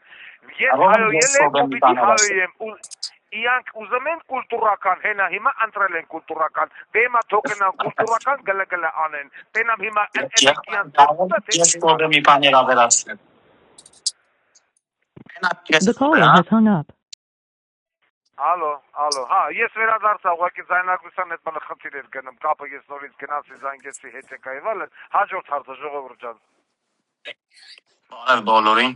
Ես հայոյել եմ ու պիտի հայոյեմ։ Իրանք ուզում են կուլտուրական, հենա հիմա ընտրել են կուլտուրական, դե հիմա թողնան կուլտուրական գլը անեն, տենամ հիմա մի բաներ ավելացնեմ։ The caller has hung up. Ալո, հա, ես վերադարձա, ուղղակի ձայնագրության հետ մանը խնդիր էր գնում, կապը ես նորից գնացի զանգեցի հետ եկա եւ այլն, հաջորդ հարցը ժողովուրդ ջան։ Բարև բոլորին։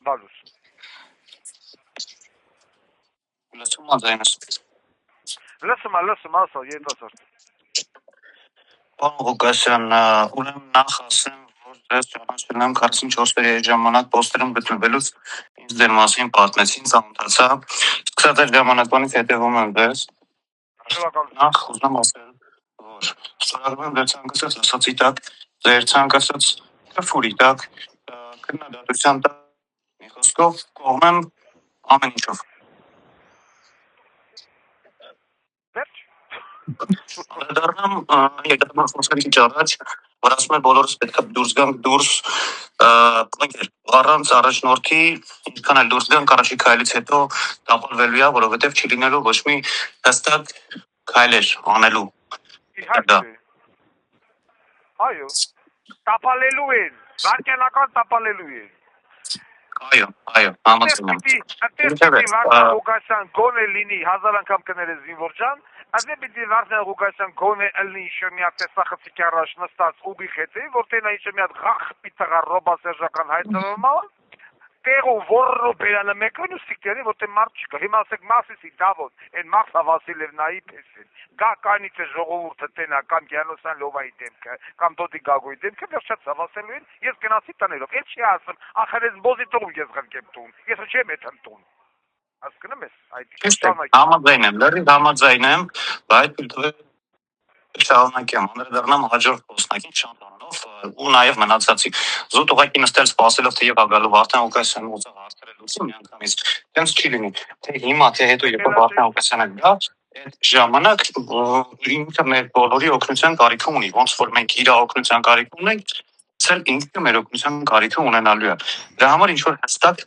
Բալուս։ Լսում ա ձայնս։ Լսում, ասա, երիտասարդ։ Պարոն Ղուկասյան, ուրեմն նախ ասեմ, որ ես ճանաչել եմ 44-րդ ժամանակ պոստերում գտնվելուց ինձ դեր մասին պատմեցին, ծանոթացա։ Սկսած այդ ժամանակվանից հետևում եմ ձեզ։ Նախ ուզում ասել, որ ստորագրում եմ ձեր ցանկացած ասացի տակ, ձեր ցանկացած քրֆուրի տակ, քննադատության տակ, մի խոսքով կողմ եմ ամեն ինչով։ Դառնամ երկրորդ խոսքերի ճառաջ, որ ասում են բոլորս պետք է դուրս գանք դուրս, առանց առաջնորդի, ինչքան էլ դուրս գանք առաջի քայլից հետո տապալվելու է, որովհետև չի լինելու ոչ մի հստակ քայլեր անելու։ Այո, տապալելու են, վարկանական տապալելու են։ Այո, համաձայն եմ։ Այդպես Վարդան Ղուկասյան գոնե լինի 1000 անգամ կներես զինվոր ջան, այդպես պիտի Վարդան Ղուկասյան գոնե ելնի ինչ-որ մի հատ տեսախցիկի առաջ նստած ուղի հետի, որ տենա ինչ-որ մի հատ ղախ պիտղա ռոբասերժական հայտնվումա, տեղու որրու բերանը մեկն ու ստիկտերի, որ տեն մարդ չկա, հիմա ասեք մասիսի դավոտ, են Մարթա Վասիլևնայի պես են, գա կանիցը ժողովուրդը տենա, կամ Գյանոսյան Լովայի դեմքը, կամ Դոդի Գագոյի դեմքը, վերջաց հավասելու են, ես գնացի տներով, էլ չի ասում, ախր ես բոզի տողում ես գրկեմ տուն, ես չեմ էտ ընտուն, հասկնում ես, համաձայն եմ, լրիվ համաձայն եմ, բայց շարունակեմ, անդրադառնամ հաջորդ խոսնակին շանտանով ու նաև մնացածի զուտ ուղղակի նստել սպասելով թե եղա գալու Վարդան Ղուկասյանը ուզա հարցրելուց միանգամից տենց չի լինի թե հիմա թե հետո երբ Վարդան Ղուկասյանը գա այդ ժամանակ ինքը մեր բոլորի օգնության կարիք ունի ոնց որ մենք իր օգնության կարիք ունենք ցել ինքը մեր օգնության կարիքը ունենալու է դրա համար ինչ որ հստակ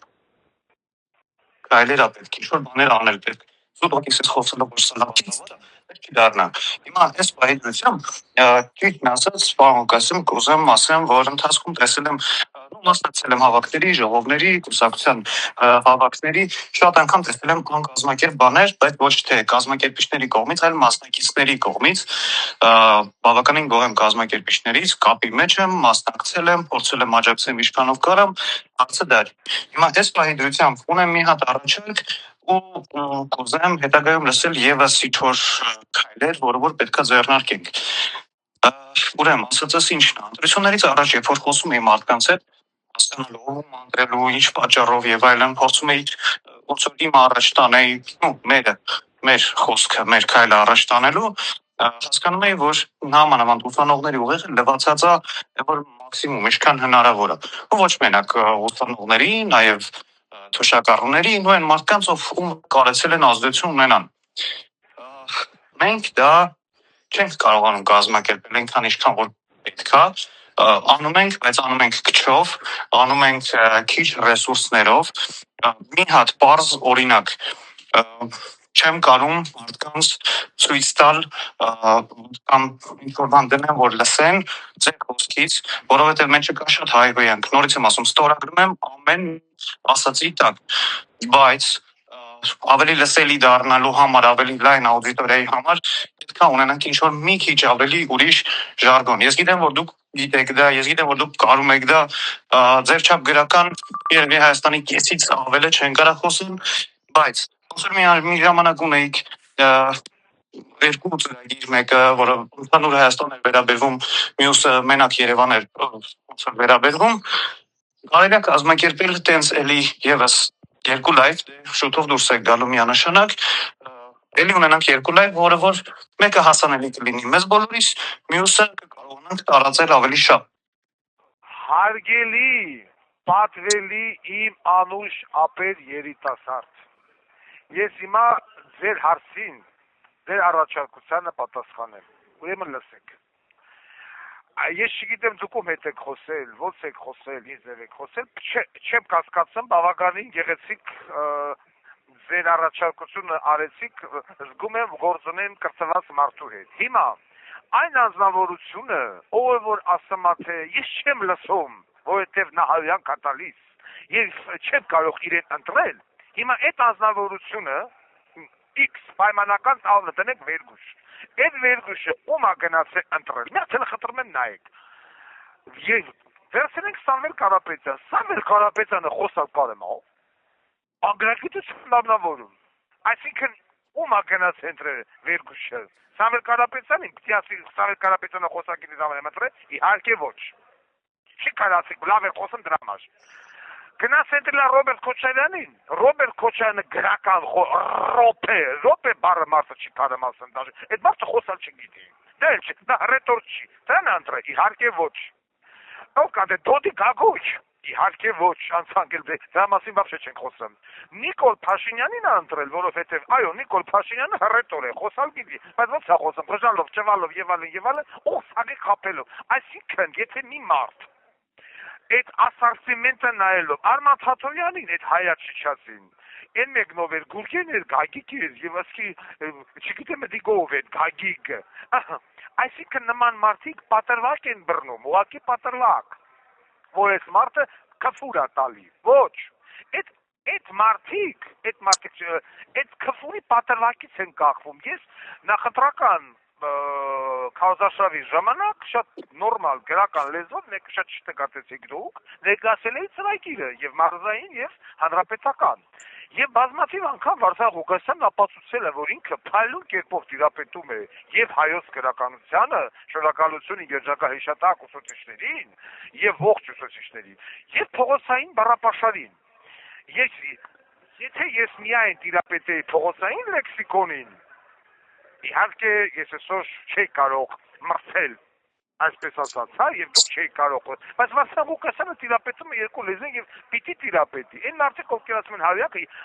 քայլեր պետք ինչ որ բաներ անել պետք զուտ ուղղակի ես խոսելով որ սա չի դառնա։ Հիմա այս պահիճությամբ ճիշտն ասած, պարոն Ղուկասյան, կուզեմ ասեմ, որ ընթացքում տեսել եմ մասնակցել եմ հավաքների, ժողովների, կուսակցության հավաքների, շատ անգամ տեսել եմ կազմակերպ բաներ, բայց ոչ թե կազմակերպիչների կողմից, այլ մասնակիցների կողմից, բավականին գոհ եմ կազմակերպիչներից, կապի մեջ եմ, մասնակցել եմ, փորձել եմ աջակցել ինչքանով կարամ, հարցը դա է։ Հիմա այս պահիճությամբ ունեմ մի հատ առաջարկ ու կուզեմ հետագայում լսել եւս ինչ-որ քայլեր, որ պետքա ձեռնարկենք։ Ուրեմն, ասածս ինչն է, ընտրություններից առաջ, երբ որ խոսում էի մարդկանց հետ, հասկանալու, մանրելու, ինչ պատճառով եւ այլն, փորձում էի ոնց որ իմ առաջ տանեի, մեր խոսքը, մեր քայլը առաջ տանելու, հասկանում էի, որ նամանավանդ ուսանողների ուղեղը լվացած է, որ մաքսիմում ինչքան հնարավոր է։ Ու ոչ մենակ ուսանողների, նաեւ թոշակառուների ու այն մարդկանց, ով կարեցել են ազդեցություն ունենան։ Մենք դա չենք կարողանում կազմակերպել այնքան ինչքան որ պետք է, անում ենք, բայց անում ենք քչով, անում ենք քիչ ռեսուրսներով, մի հատ պարզ օրինակ չեմ կարող մարդկանց ցույց տալ կամ ինչ-որ բան դնեմ, որ լսեն ձեր խոսքից, որովհետև մենք չկա շատ հայհոյանք, նորից եմ ասում, ստորագրում եմ ամեն ասացի տակ, բայց ավելի լսելի դառնալու համար, ավելի լայն աուդիտորիայի համար պետք է ունենանք ինչ-որ մի քիչ ավելի ուրիշ ժարգոն։ Ես գիտեմ, որ դուք գիտեք դա, ես գիտեմ, որ դուք կարում եք դա, ձեր չափ գրական երևի Հայաստանի կեսից ավելը չեն կարող խոսել, բայց ոնց որ մի ժամանակ ունեիք երկու ծրագիր, մեկը, որը ընդհանուր Հայաստան էր վերաբերվում, մյուսը մենակ Երևան էր ոնց որ վերաբերվում, կարելի է կազմակերպել տենց էլի եւս երկու լայվ, շուտով դուրս է գալու միանշանակ, էլի ունենանք երկու լայվ, որը որ մեկը հասանելի կլինի մեզ բոլորիս, մյուսը կարողանանք տարածել ավելի շատ։ Հարգելի, պատվելի իմ անուշ ապեր երիտասարդ, ես հիմա ձեր հարցին, ձեր առաջարկությանը պատասխանեմ, ուրեմն լսեք, ես չգիտեմ դուք ում հետ եք խոսել, ոնց եք խոսել, ինձ եք խոսել, չեմ կասկածում բավականին գեղեցիկ ձեր առաջարկությունը արեցիք, զգում եմ գործունեն կրծված մարդու հետ, հիմա այն անձնավորությունը, ով որ ասում է թե ես չեմ լսում, որովհետև նա հայոյան կատալիս, ես չեմ կարող իրեն ընտրել, հիմա այդ անձնավորությունը X պայմանական տալը տնեք վերգուշ, այդ վերգուշը ում է գնացել ընտրել, միացել խտրում են նայեք, և վերցնենք Սամվել Կարապետյան, Սամվել Կարապետյանը խոսալ կարեմ ա, անգրագիտություն լավնավորում, այսինքն ում է գնացել ընտրել վերգուշը, Սամվել Կարապետյանին, Սամվել Կարապետյանը խոսակիցի զամեն ընտրել, իհարկե ոչ, չի կարացիք, լավ է խոսում դրա համար, գնաց ընտրել Ռոբերտ Քոչարյանին, Ռոբերտ Քոչարյանը գրական ռոպե բառը մարդը չի կարում ասեն, այդ մարդը խոսալ չգիտի, դա հռետոր չի, դրան ընտրել, իհարկե ոչ, ով կա դե Դոդի Գագույչ, իհարկե ոչ, անցանկել դրա մասին բավարար չենք խոսում, Նիկոլ Փաշինյանին է ընտրել, որովհետև այո, Նիկոլ Փաշինյանը հռետոր է, խոսալ գիտի, բայց ոնց է խոսում, խժալով, ճվալով եւ այլն, սաղի խապելով, այսինքն, եթե մի մարդ այդ ասարցիմենտը նայելով, Արման Թաթոյանին, այդ հայա չիչացին, են մեկնով էր, գուրգեն էր, գագիկ էր, և ասկի, չգիտեմ դիգով էր, գագիկը, այսինքն նման մարդիկ պատրվակ են բռնում, ուղակի պատրվակ, որ այս մարդը կֆուր է տալի, ոչ, այդ մարդիկ, այդ կֆուրի պատրվակից են կախվում, ես նախընտրական քարոզարշավի ժամանակ շատ նորմալ գրական լեզվով շատ չտկատեցիք դուք ներկայացել էի ծրագիրը եւ մարզային եւ հանրապետական եւ բազմաթիվ անգամ Վարդան Ղուկասյանն ապացուցել է որ ինքը փայլուն կերպով տիրապետում է եւ հայոց գրականությանը շնորհակալություն երջանկահիշատակ ուսուցիչներին եւ ողջ ուսուցիչներին եւ փողոցային բառապաշարին եթե ես միայն տիրապետեի փողոցային լեքսիկոնին իհարկե ես այսօր չէի կարող մրցել այսպես ասած, հա, եւ դուք չէի կարող, բայց Վարդան Ղուկասյանը տիրապետում է երկու լեզվեն եւ պիտի տիրապետի։ Այն մարդիկ ովքեր ասում են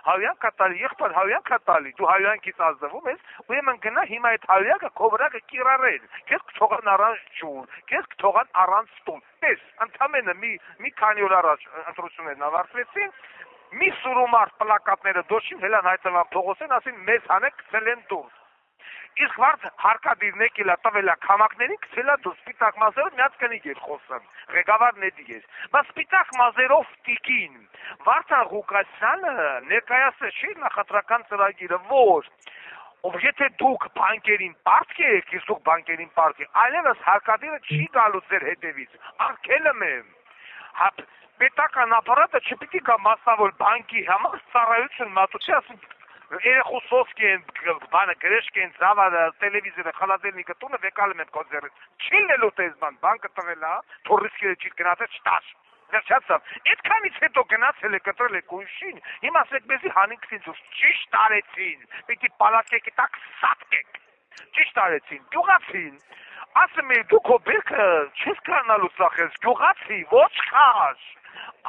հայոյան կատալի, եղբայր հայոյան կատալի, դու հայոյանքից ազդվում ես, ուրեմն գնա հիմա այդ հայոյակը քո վրա կկիրառել։ Քեզ կթողան առանց ջուր, քեզ կթողան առանց տուն։ Էս ընդամենը մի քանի օր առաջ ընտրություններն ավարտվեցին, մի սուրումար պլակատները դոշին հելան հայտնվան փողոցեն, ասին մեզ հանեք ցելեն դուրս։ Իսկ վարդ հարկադիրն եկել է տվել է քամակներին, գցել է դուրս սպիտակ մազերով միած կնիկ էր խոսում, ղեկավարն էդի էր, բայց սպիտակ մազերով տիկին, Վարդան Ղուկասյանը ներկայացրել չի նախընտրական ծրագիրը, որ եթե դուք բանկերին պարտք եք, իսկ դուք բանկերին պարտք եք, այլևս հարկադիրը չի գալու ձեր հետևից, արգելը եմ, պետական ապարատը չպիտի գա մասնավոր բանկի համար ծառայություն մատուցի, ասում երեխու սոսկի են, բանը գրեշկի են, զավարը, տելևիզորը, խալատելնիկը տունը վեկալում են կոզերից, չի լելու տեզման, բանկը տվել է, թորիսկերը չի գնացել, չտաշ, վերջացավ, այդքանից հետո գնացել է, կտրել է կույշին, հիմա ասեք մեզի հանինքսին դուրս, ճիշտ արեցին, պիտի պալակեք, տակ սատկեք, ճիշտ արեցին, գյուղացին, ասում է, դու քո բերքը չես կարնալու ծախես, գյուղացի, ոչ խաշ,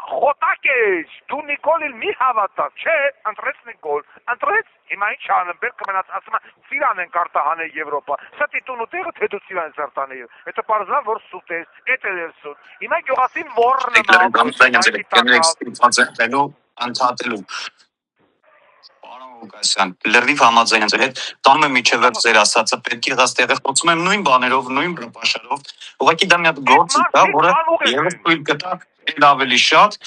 խոտակ ես, դու Նիկոլին մի հավատա, չէ, ընտրեց Նիկոլ, ընտրեց, հիմա ինչ անեմ, բերքը մնաց, ասում է, ծիրան են կարտահանել Եվրոպա, սատի տուն ու տեղը, թե դու ծիրան ես արտանել, հետո պարզվա, որ սուտ ես, էտ էլ էր սուտ, հիմա գյուղացին մորն Պարոն Ղուկասյան, լրիվ համաձայն եմ ձեր հետ, տանում եմ միջևեր ձեր ասածը, պետք է եղած տեղը խոսում եմ նույն բաներով, նույն ռպաշարով, ուղղակի դա մի հատ գործ է, որը ևս թույլ կտա էլ ավելի շատ,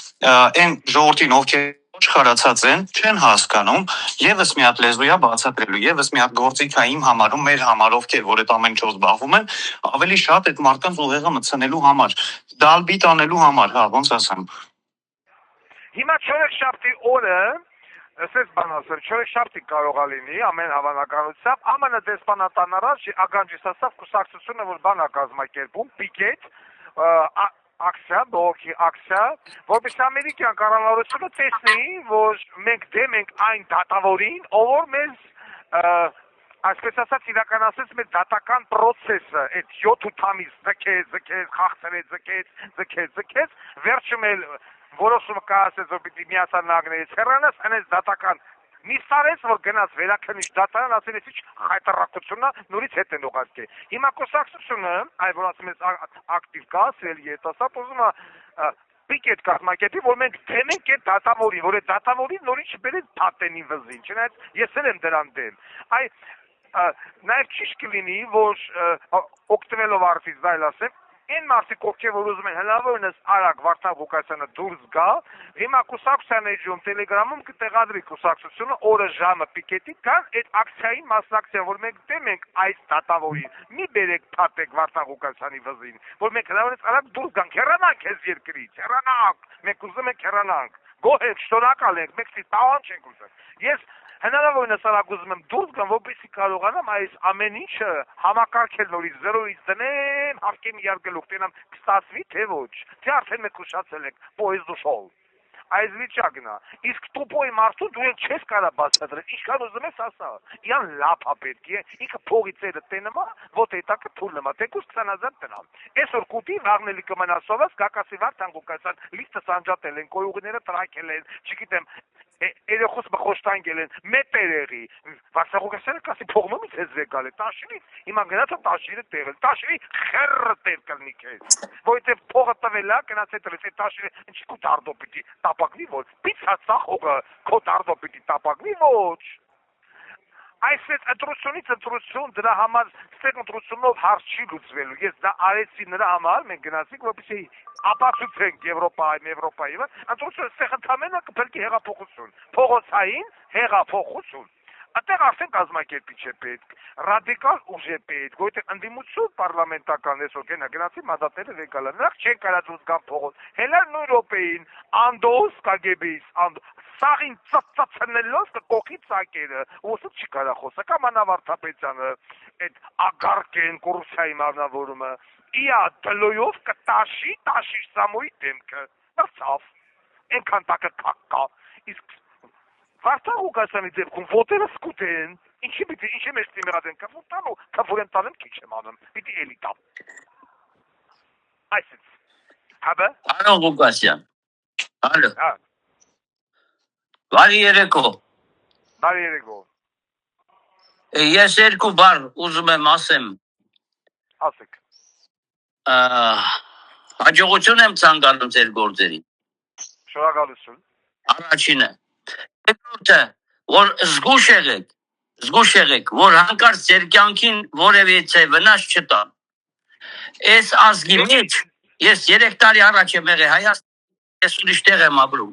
այն ժողովրդին, ովքեր ոչ խարացած են, չեն հասկանում, ևս մի հատ լեզու է բացատրելու, ևս մի հատ գործիք է իմ համարում, մեր համար, ովքեր, որ այդ ամեն ինչով զբաղվում են, ավելի շատ այդ մարդկանց ուղեղը մտցնելու համար, դալբի տանելու համար, հա, ոնց ասեմ։ Հիմա չորեքշաբթի օրը Ասես բան ասել, չորեքշաբթի կարող է լինի ամեն հավանականությամբ ԱՄՆ դեսպանատան առաջ ականջիս ասավ կուսակցությունը որ բան է կազմակերպում պիկետ ակցիա, բողոքի ակցիա, որպես ամերիկյան կառավարությունը տեսնի, որ մենք դեմ ենք այն դատավորին, ով որ մեզ այսպես ասած իրականացրեց մեր դատական process-ը, այդ 7-8 ամիս ձգեց, խախտեց, վերջում էլ որոշումը կայացեց, որ պիտի միասնագներից հեռանաս, անես դատական նիստարեց, որ գնաց վերաքննիչ դատարան, ասել էսի հայտարարությունն նորից հետ են ուղարկել։ Հիմա կուսակցությունը, այ որ ասում ես ակտիվ կա, սիրելի երիտասարդ, ուզում է պիկետ կազմակերպի, որ մենք դեմ ենք այդ դատավորին, որ այդ դատավորին նորից չբերեն փաթենի վզին, չնայած ես էլ եմ դրան դեմ։ Այ նաև ճիշտ կլինի, որ օգտվելով արդից դա էլ ասեմ, այն մարդիկ ովքեր որ ուզում են հնարավորինս արագ Վարդան Ղուկասյանը դուրս գա, հիմա կուսակցության էջում Տելեգրամում կտեղադրի կուսակցությունը օրը ժամը պիկետի կան այդ ակցիային մասնակցեն, որ մենք դեմ ենք այս դատավորին։ Մի բերեք փաթեք Վարդան Ղուկասյանի վզին, որ մենք հնարավորինս արագ դուրս գանք, հեռանանք այս երկրից, հեռանանք, մենք ուզում ենք հեռանանք։ Գոհ եք, շնորհակալ ենք, մենք տաղան չենք ուզում։ Ես հնարավորինս արագ ուզում եմ դուրս գամ, որպեսզի կարողանամ այս ամեն ինչը համակարգել նորից զրոյից դնեմ, հարկեմ իարգելուկ տենամ կստացվի, թե ոչ, թե արդեն մենք ուշացել ենք պոեզդ ու շոու։ Այս վիճակն է։ Իսկ տոպոյի մարդու դու էլ չես կարող բացատրել, ինչքան ուզում ես ասա։ Իան լափա պետք է, ինքը փողի ծերը տենումա, ոտ էտակը թուլնումա, թեկուզ 20,000 տնամ։ Այսօր կուտի վաղնելի կմնա սովաս, գակասի Վարդան Ղուկասյան, լիստը սանջատել են, կոյուղիները տրակել են, չգիտեմ, երեխոս բխոշտանգել են, մետերեղի, Վարդան Ղուկասյանը կասի փողմումից ես վեկալ է, տաշիրից, հիմա գնացա տաշիրը տեղել, տաշիրի խերրը տեր կրնի քեզ, որովհետև փողը տվել է, գնացե տրեց, այդ տաշիրը ինչի կու դարդո պիտի տապակվի ոչ, պիցացա խողը, քո դարդո պիտի տապակվի ոչ, այս այդ ընտրությունից ընտրություն, դրա համար ստեղ ընտրությունով հարց չի լուծվելու, ես դա արեցի նրա համար, մենք գնացինք, որպեսզի ապացուցենք Եվրոպայի, ընտրությունը ստեղ ընդամենը կփրկի հեղափոխություն, փողոցային հեղափոխություն, այդտեղ արդեն կազմակերպիչ է պետք, ռադիկալ ուժ է պետք, որովհետև ընդդիմություն պարլամենտական այսօր գնացի մանդատները վեկալը, նրանք չեն կարող դուրս գան փողոց, հելար նույն րոպեին, անդոս կագեբիս, սաղին ծծծնելով կողքի ծակերը, ոսը չի կարող խոսա, կամ Անավարդապետյանը, այդ ագարկեն կոռուպցիայի մարմնավորումը, իա դլոյով կտաշի Սամոյի դեմքը, բրցավ, ենքան տակը կակկա, իսկ Վարդան Ղուկասյանի դեպքում ոտերը սկուտ են, ինչի մեջ տիմերած են կվոտան ու կվոր են տանեմ քիչ եմ անում, պիտի էլի տամ։ Այսից, հաբը։ Ալո Ղուկասյան, ալո։ Բարի երեկո։ Բարի երեկո։ Ես երկու բառ ուզում եմ ասեմ։ Ասեք։ Հաջողություն եմ ցանկանում ձեր գործերին։ Շնորհակալություն։ Առաջինը։ Երկրորդը, որ զգուշ եղեք, որ հանկարծ ձեր կյանքին որևէ վնաս չտա։ Այս ազգի մեջ, ես 3 տարի առաջ եմ եղել Հայաստան, ես ուրիշ տեղ եմ ապրում։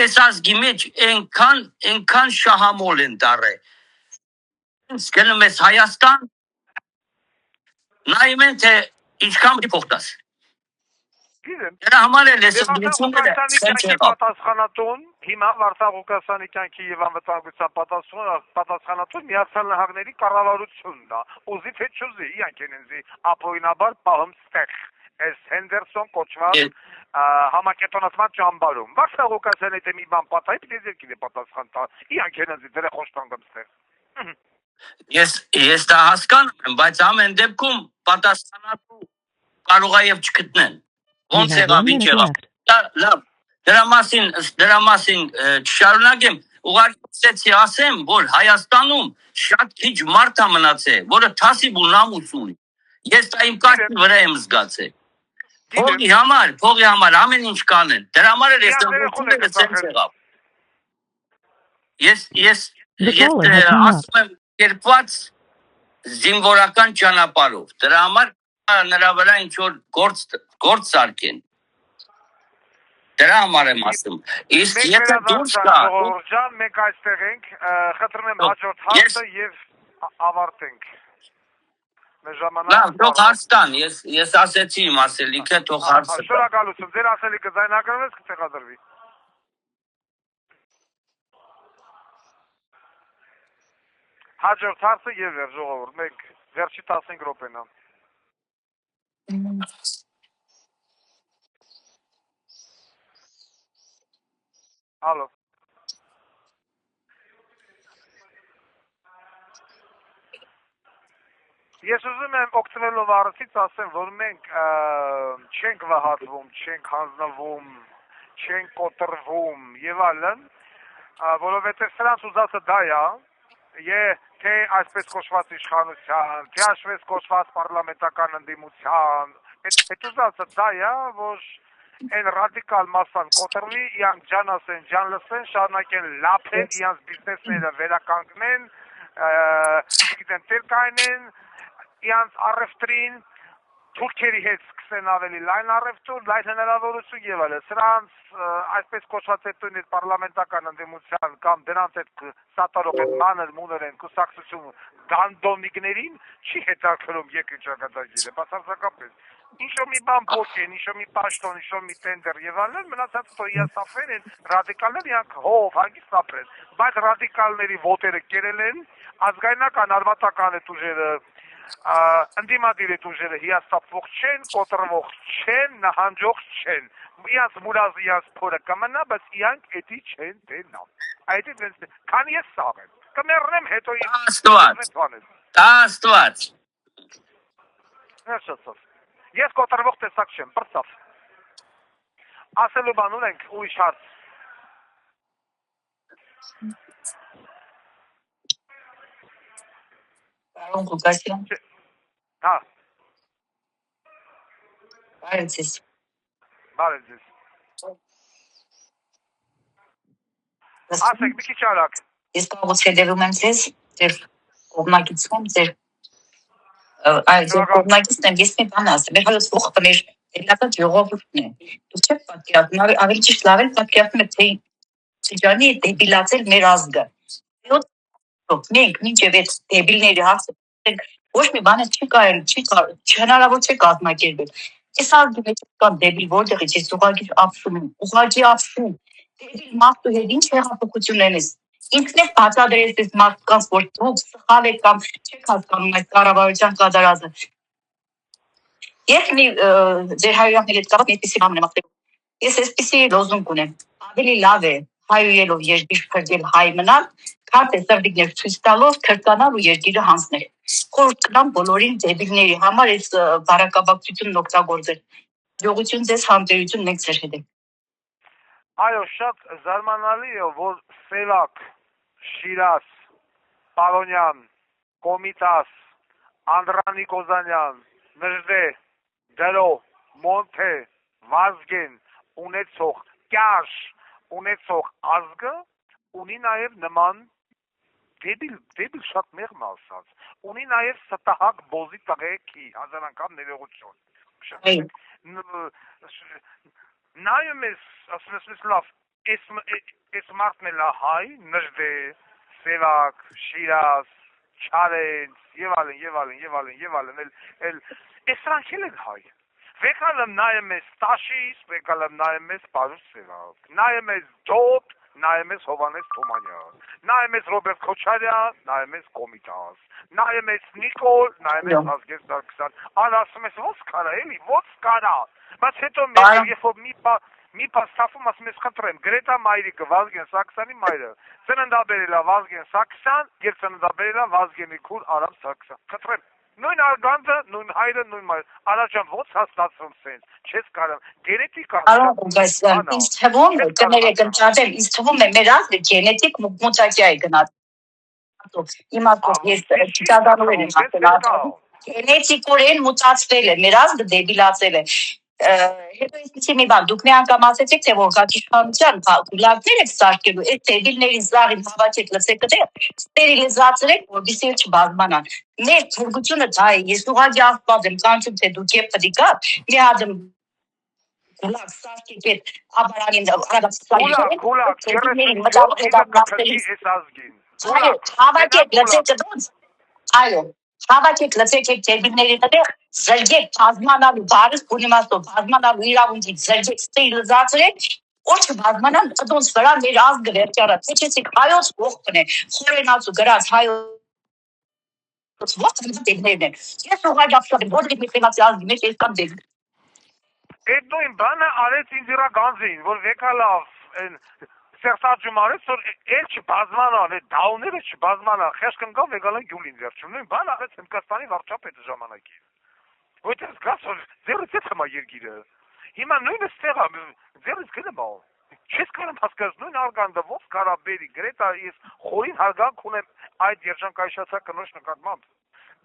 Այս ազգի մեջ այնքան շահամոլ են դարել։ Գնում ես Հայաստան, նայում են, թե ինչքան պիտի փող տաս։ Դրա համար էլ ես դրությունները պատասխանատուն, հիմա Վարդան Ղուկասյանի կյանքի եւ անվտանգության պատասխանատուն Միացյալ Նահանգների կառավարությունն է։ Ուզի թե չուզի, իրանք են ինձ ապօրինաբար պահում ստեղ, այս Հենդերսոն կոչված համակենտրոնացման ճամբարում։ Վարդան Ղուկասյանի դեմ մի բան պատահի, պիտի երկին է պատասխան տա։ Իրանք են ինձ դրա խոշտանգում ստեղ։ Ես դա հասկանում եմ, բայց ամեն դեպքում պատասխանատու կարող է եւ չգտնեն։ Ոնց եղավ, ինչ եղավ։ Լավ, դրա մասին չշարունակեմ, ուղղակի ասեմ, որ Հայաստանում շատ քիչ մարդ է մնացել, որը թասիբ ու նամուս ունի։ Ես դա իմ կարգի վրա եմ զգացել։ Փողի համար ամեն ինչ կանեն։ Դրա համար էլ ես դրությունները ցենց եղավ։ Ես ասում եմ կերպված զինվորական ճանապարհով։ Դրա համար նրա վրա ինչ որ գործ սարքեն։ Դրա համար եմ ասում։ Իսկ եթե դուրս գա, Ժողովուրդ, մենք այստեղ ենք, խնդրում եմ հաջորդ հարցը եւ ավարտենք։ Մեր ժամանակը։ Լավ, թող հարց տան, ես ասեցի իմ ասելիքը, թող հարցը տան։ Շնորհակալություն, ձեր ասելիքը ձայնագրվեց կտեղադրվի։ Հաջորդ հարցը եւ վերջ ժողովուրդ, մենք վերջի 15 րոպենա։ Ալո։ Ես ուզում եմ օգտվելով առիթից ասեմ, որ մենք չենք վհատվում, չենք հանձնվում, չենք կոտրվում եւ այլն, որովհետեւ սրանց ուզածը դա է, թե այսպես կոչված իշխանության, թե այսպես կոչված պարլամենտական ընդդիմության, այդ ուզածը դա է, որ այն ռադիկալ մասան կոտրվի, իրանք ջան ասեն, ջան լսեն, շարունակեն լափեն, իրանք բիզնեսները վերականգնեն, գիտեն տեր կայնեն, իրանց առևտրին թուրքերի հետ սկսեն ավելի լայն առևտուր, լայն հնարավորություն եւ այլն։ Սրանց այսպես կոչված այդ պարլամենտական ընդդիմության կամ դրանց այդ սատարող այդ մանր մուներեն կուսակցություն գանդոնիկներին չի հետաքրում երկրի ճակատագիրը, բացարձակապես։ Ինչ-որ մի բան փոխեն, ինչ-որ մի պաշտոն, ինչ-որ մի տենդեր եւ այլն, մնացած տոյասաֆեր են, ռադիկալներ իրանք հով հագիստ ապրեն, բայց ռադիկալների ոտերը կերել են, ազգայնական արմատական այդ ուժերը ընդդիմադիր այդ ուժերը հիասթափվող չեն, կոտրվող չեն, նահանջող չեն։ Իրանց մուրազը իրանց փորը կմնա, բայց իրանք էդի չեն դենա։ Այդ է քան ես սաղ եմ։ Կմեռնեմ հետո Աստված։ Ներշացով։ Ես կոտրվող տեսակ չեմ, բրծավ։ Ասելու բան ունենք ուրիշ հարց։ Պարոն Ղուկասյան։ Հա։ Բարև ձեզ։ Բարև ձեզ։ Ասեք մի քիչ արագ։ Ես կողոց հետևում եմ ձեզ, ձեր կողմնակիցում, ձեր կողմնակիցն եմ, ես մի բան ասեմ, մեր հայոց ողքը մեր դերական ժողովուրդն է։ Դուք չեք պատկերացնում, ավելի ճիշտ լավ էլ պատկերացնում եք, թե շրջանի դեբիլացել մեր ազգը։ Մենք մինչև այդ դեբիլների հարցը ոչ մի բանը չի կարելի, հնարավոր չէ կազմակերպել։ Այս ազգի մեջ կան դեբիլ, որտեղից ես ուղղակի ապշում եմ, դեբիլ մարդու հետ ինչ հեղափոխություն ունես։ Ինքն էլ բացադրես այս մարդկանց, որ դուք սխալ եք կամ չեք հասկանում այս կառավարության կատարածը։ Ես ձեր հայրենիքի հետ կապված այդպիսի բան եմ ասել։ Ես այսպիսի լոզունգ ունեմ. ավելի լավ է հայույելով երկիր փրկել հայ մնալ, քան թե սրդիկներ ցույց տալով քրկանալ ու երկիրը հանձնել։ Խորհուրդ կտամ բոլորին դեբիլների համար այս բարակաբակցությունն օգտագործել։ Ողջույն ձեզ, համբերություն, մենք ձեր հետ ենք։ Այո, շատ զարմանալի է, որ Սևակ, Շիրազ, Պարոնյան, Կոմիտաս, Անդրանիկ Օզանյան, Նժդե, Դրո, Մոնթե, Վազգեն ունեցող կյաշ ունեցող ազգը ունի նաև նման դեբիլ շատ մեղմ ասած, ունի նաև ստահակ բոզի տղեկի հազար անգամ ներողություն։ Նայում ես, ասում ես լավ, այս մարդն էլ է հայ, Նժդե, Սևակ, Շիրազ, Չարենց, եւ այլն, այս սրանք էլ են հայ։ Վեկալը նայում ես Տաշիս, վեկալը նայում ես Պարուս Սևակ, նայում ես Ջոտ, նայում ես Հովանես Թոմանյան, նայում ես Ռոբերտ Քոչարյան, նայում ես Կոմիտաս, նայում ես Նիկոլ, նայում ես Ազգեր Սարգսյան, ասում ես ո՞ց կարա, էլի, ո՞ց կարա, բայց հետո երբ որ մի փաստացում ասում ես խնդրեմ, Գրետա մայրիկը Վազգեն Սարգսյանի մայրը, ծննդաբերել է Վազգեն Սարգսյան, եւ ծննդաբերել է Վազգենի քուր Արամ Սարգսյան։ Խնդրեմ, նույն արգանդը, նույն հայրը, նույն մայրը, առաջան ո՞ց հաստատվում սենց, չես կարող, գենետիկա։ Պարոն Ղուկասյան, ինձ թվում է, կներեք ընտրատել, ինձ թվում է մեր ազգը գենետիկ մուտացիա է գնացել։ Իմաստով ես ճիշտանալու եմ ասել, գենետիկորեն մուտացվել է, մեր ազգը դեբիլացել է։ Հետո իսկի մի բան, դուք մի անգամ ասեցիք, թե որ գաճիշխանության գուլագներ եք սարքելու, այդ դեբիլներին զաղին հավաքեք, լսեք դե, ստերիլիզացրեք, որպեսզի չբազմանան։ Մեր թուրքությունը դա է, ես ուղղակի ասված եմ, կանչում թե դուք եք պետք է մի հատ գուլագ սարքեք այդ աբարանին հավաքեք, լսեք դուք, այո, հավաքեք, լսեք այդ դեբիլների տեղ, զրգեք բազմանալու բարս բունիմաստով, բազմանալու իրավունքից զրգեք ստերիլիզացրեք, որ չբազմանան կդոնց վրա մեր ազգը վերջարած, եչեցիք հայոց ողքն է, խորենացու գրած հայոց Ո՞ց դեպքերն են։ Ես ուղղակի ոչ մի ֆինանսիալ մեջ ես կամ դեպք։ Այդ նույն բանը արեց Ինդիրա Գանձին, որ եկալավ այն Սերտաջում արեց, որ էլ չբազմանան, այդ դաուները չբազմանան, խեղճ կնկավ եկալ են Գյուլին վերջում։ Նույն բան արեց Հնդկաստանի վարչապետը ժամանակին։ Որտեղ զգաց որ ձերից է թեմա երկիրը։ Հիմա նույնը ստեղ է, ձերից գնեմ ա։ Չես կարող հասկանալ նույն արգանդը ո՞ց կարա բերի, գրեթե ես խորին հարգանք ունեմ այդ երջանկայշացա կնոջ նկատմամբ։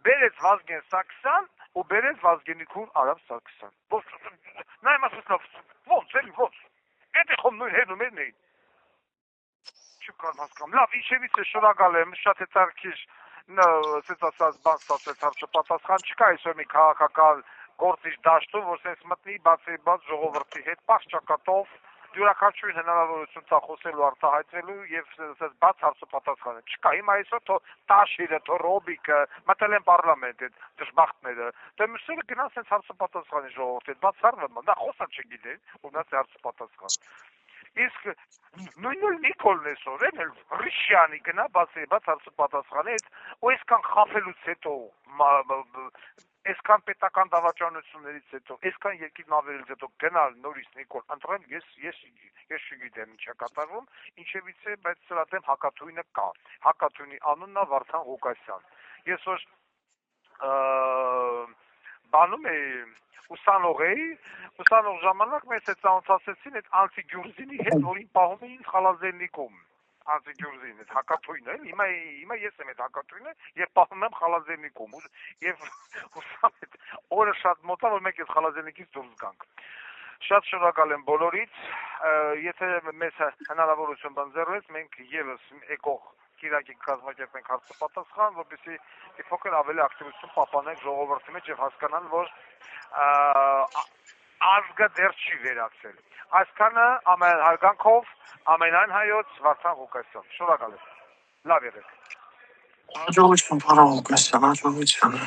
Բերեց Վազգեն Սարգսյան ու բերեց Վազգենի քույր Արամ Սարգսյան։ Նայեմ ասում ո՞ց, ո՞ց։ Էդ է խոմ նույն հետում են։ Չկան հասկանում։ Լավ, իջևից է շնորհակալ եմ, շատ հետաքրքիր ասած բան ստացել հարցը պատասխան չկա այսօր մի քաղաքական գործիչ դաշտում, որ sense մտնի բացի բաց ժողովրդի հետ պարզ ճակատով յուրաքանչյուրին հնարավորություն տա խոսելու արտահայտվելու եւ ասած բաց հարցը պատասխանը։ Չկա հիմա այսօր թո Տաշիրը, թո Ռոբիկը մտել են պարլամենտ այդ դժբախտները։ Դե մյուսները գնան sense հարցը պատասխանի ժողովրդի հետ բաց հարվում, դա խոսա չգիտեն, ու նա հարցը պատասխան։ Իսկ նույնը Նիկոլն է սորեն, Ռիշյանի գնա բացի բաց հարցը պատասխանի այդ ու այսքան խაფելուց հետո այսքան պետական դավաճանություններից հետո այսքան երկիրն ավերելուց հետո գնալ նորից Նիկոլ ընտրել ես չգիտեմ ինչ է կատարվում ինչևից է բայց սրա դեմ հակաթույնը կա հակաթույնի անունն է Վարդան Ղուկասյան ես որ բանում է ուսանող ժամանակ մեզ հետ ծանոթացեցին այդ անտիգյուրզինի հետ, որին պահում էին խալազերնիկում, անտիգյուրզին, այդ հակաթույնը, հիմա ես եմ այդ հակաթույնը և պահում եմ խալազերնիկում, և ուսամ այդ օրը շատ մոտ է, որ մենք այդ խալազերնիկից դուրս գանք։ Շատ շնորհակալ եմ բոլորից, եթե մեզ հնարավորություն բանձեռվեց, մենք ևս եկող Կիրակի կազմակերպենք հարցը պատասխան, որպեսզի մի փոքր ավելի ակտիվություն պահպանենք ժողովրդի մեջ եւ հասկանան, որ ազգը դեռ չի վերացել։ Այսքանը ամեն հարգանքով ամենայն հայոց Վարդան Ղուկասյան։ Շնորհակալ եմ։ Լավ եղեք։ Հաջողություն, պարոն Ղուկասյան, հաջողություն։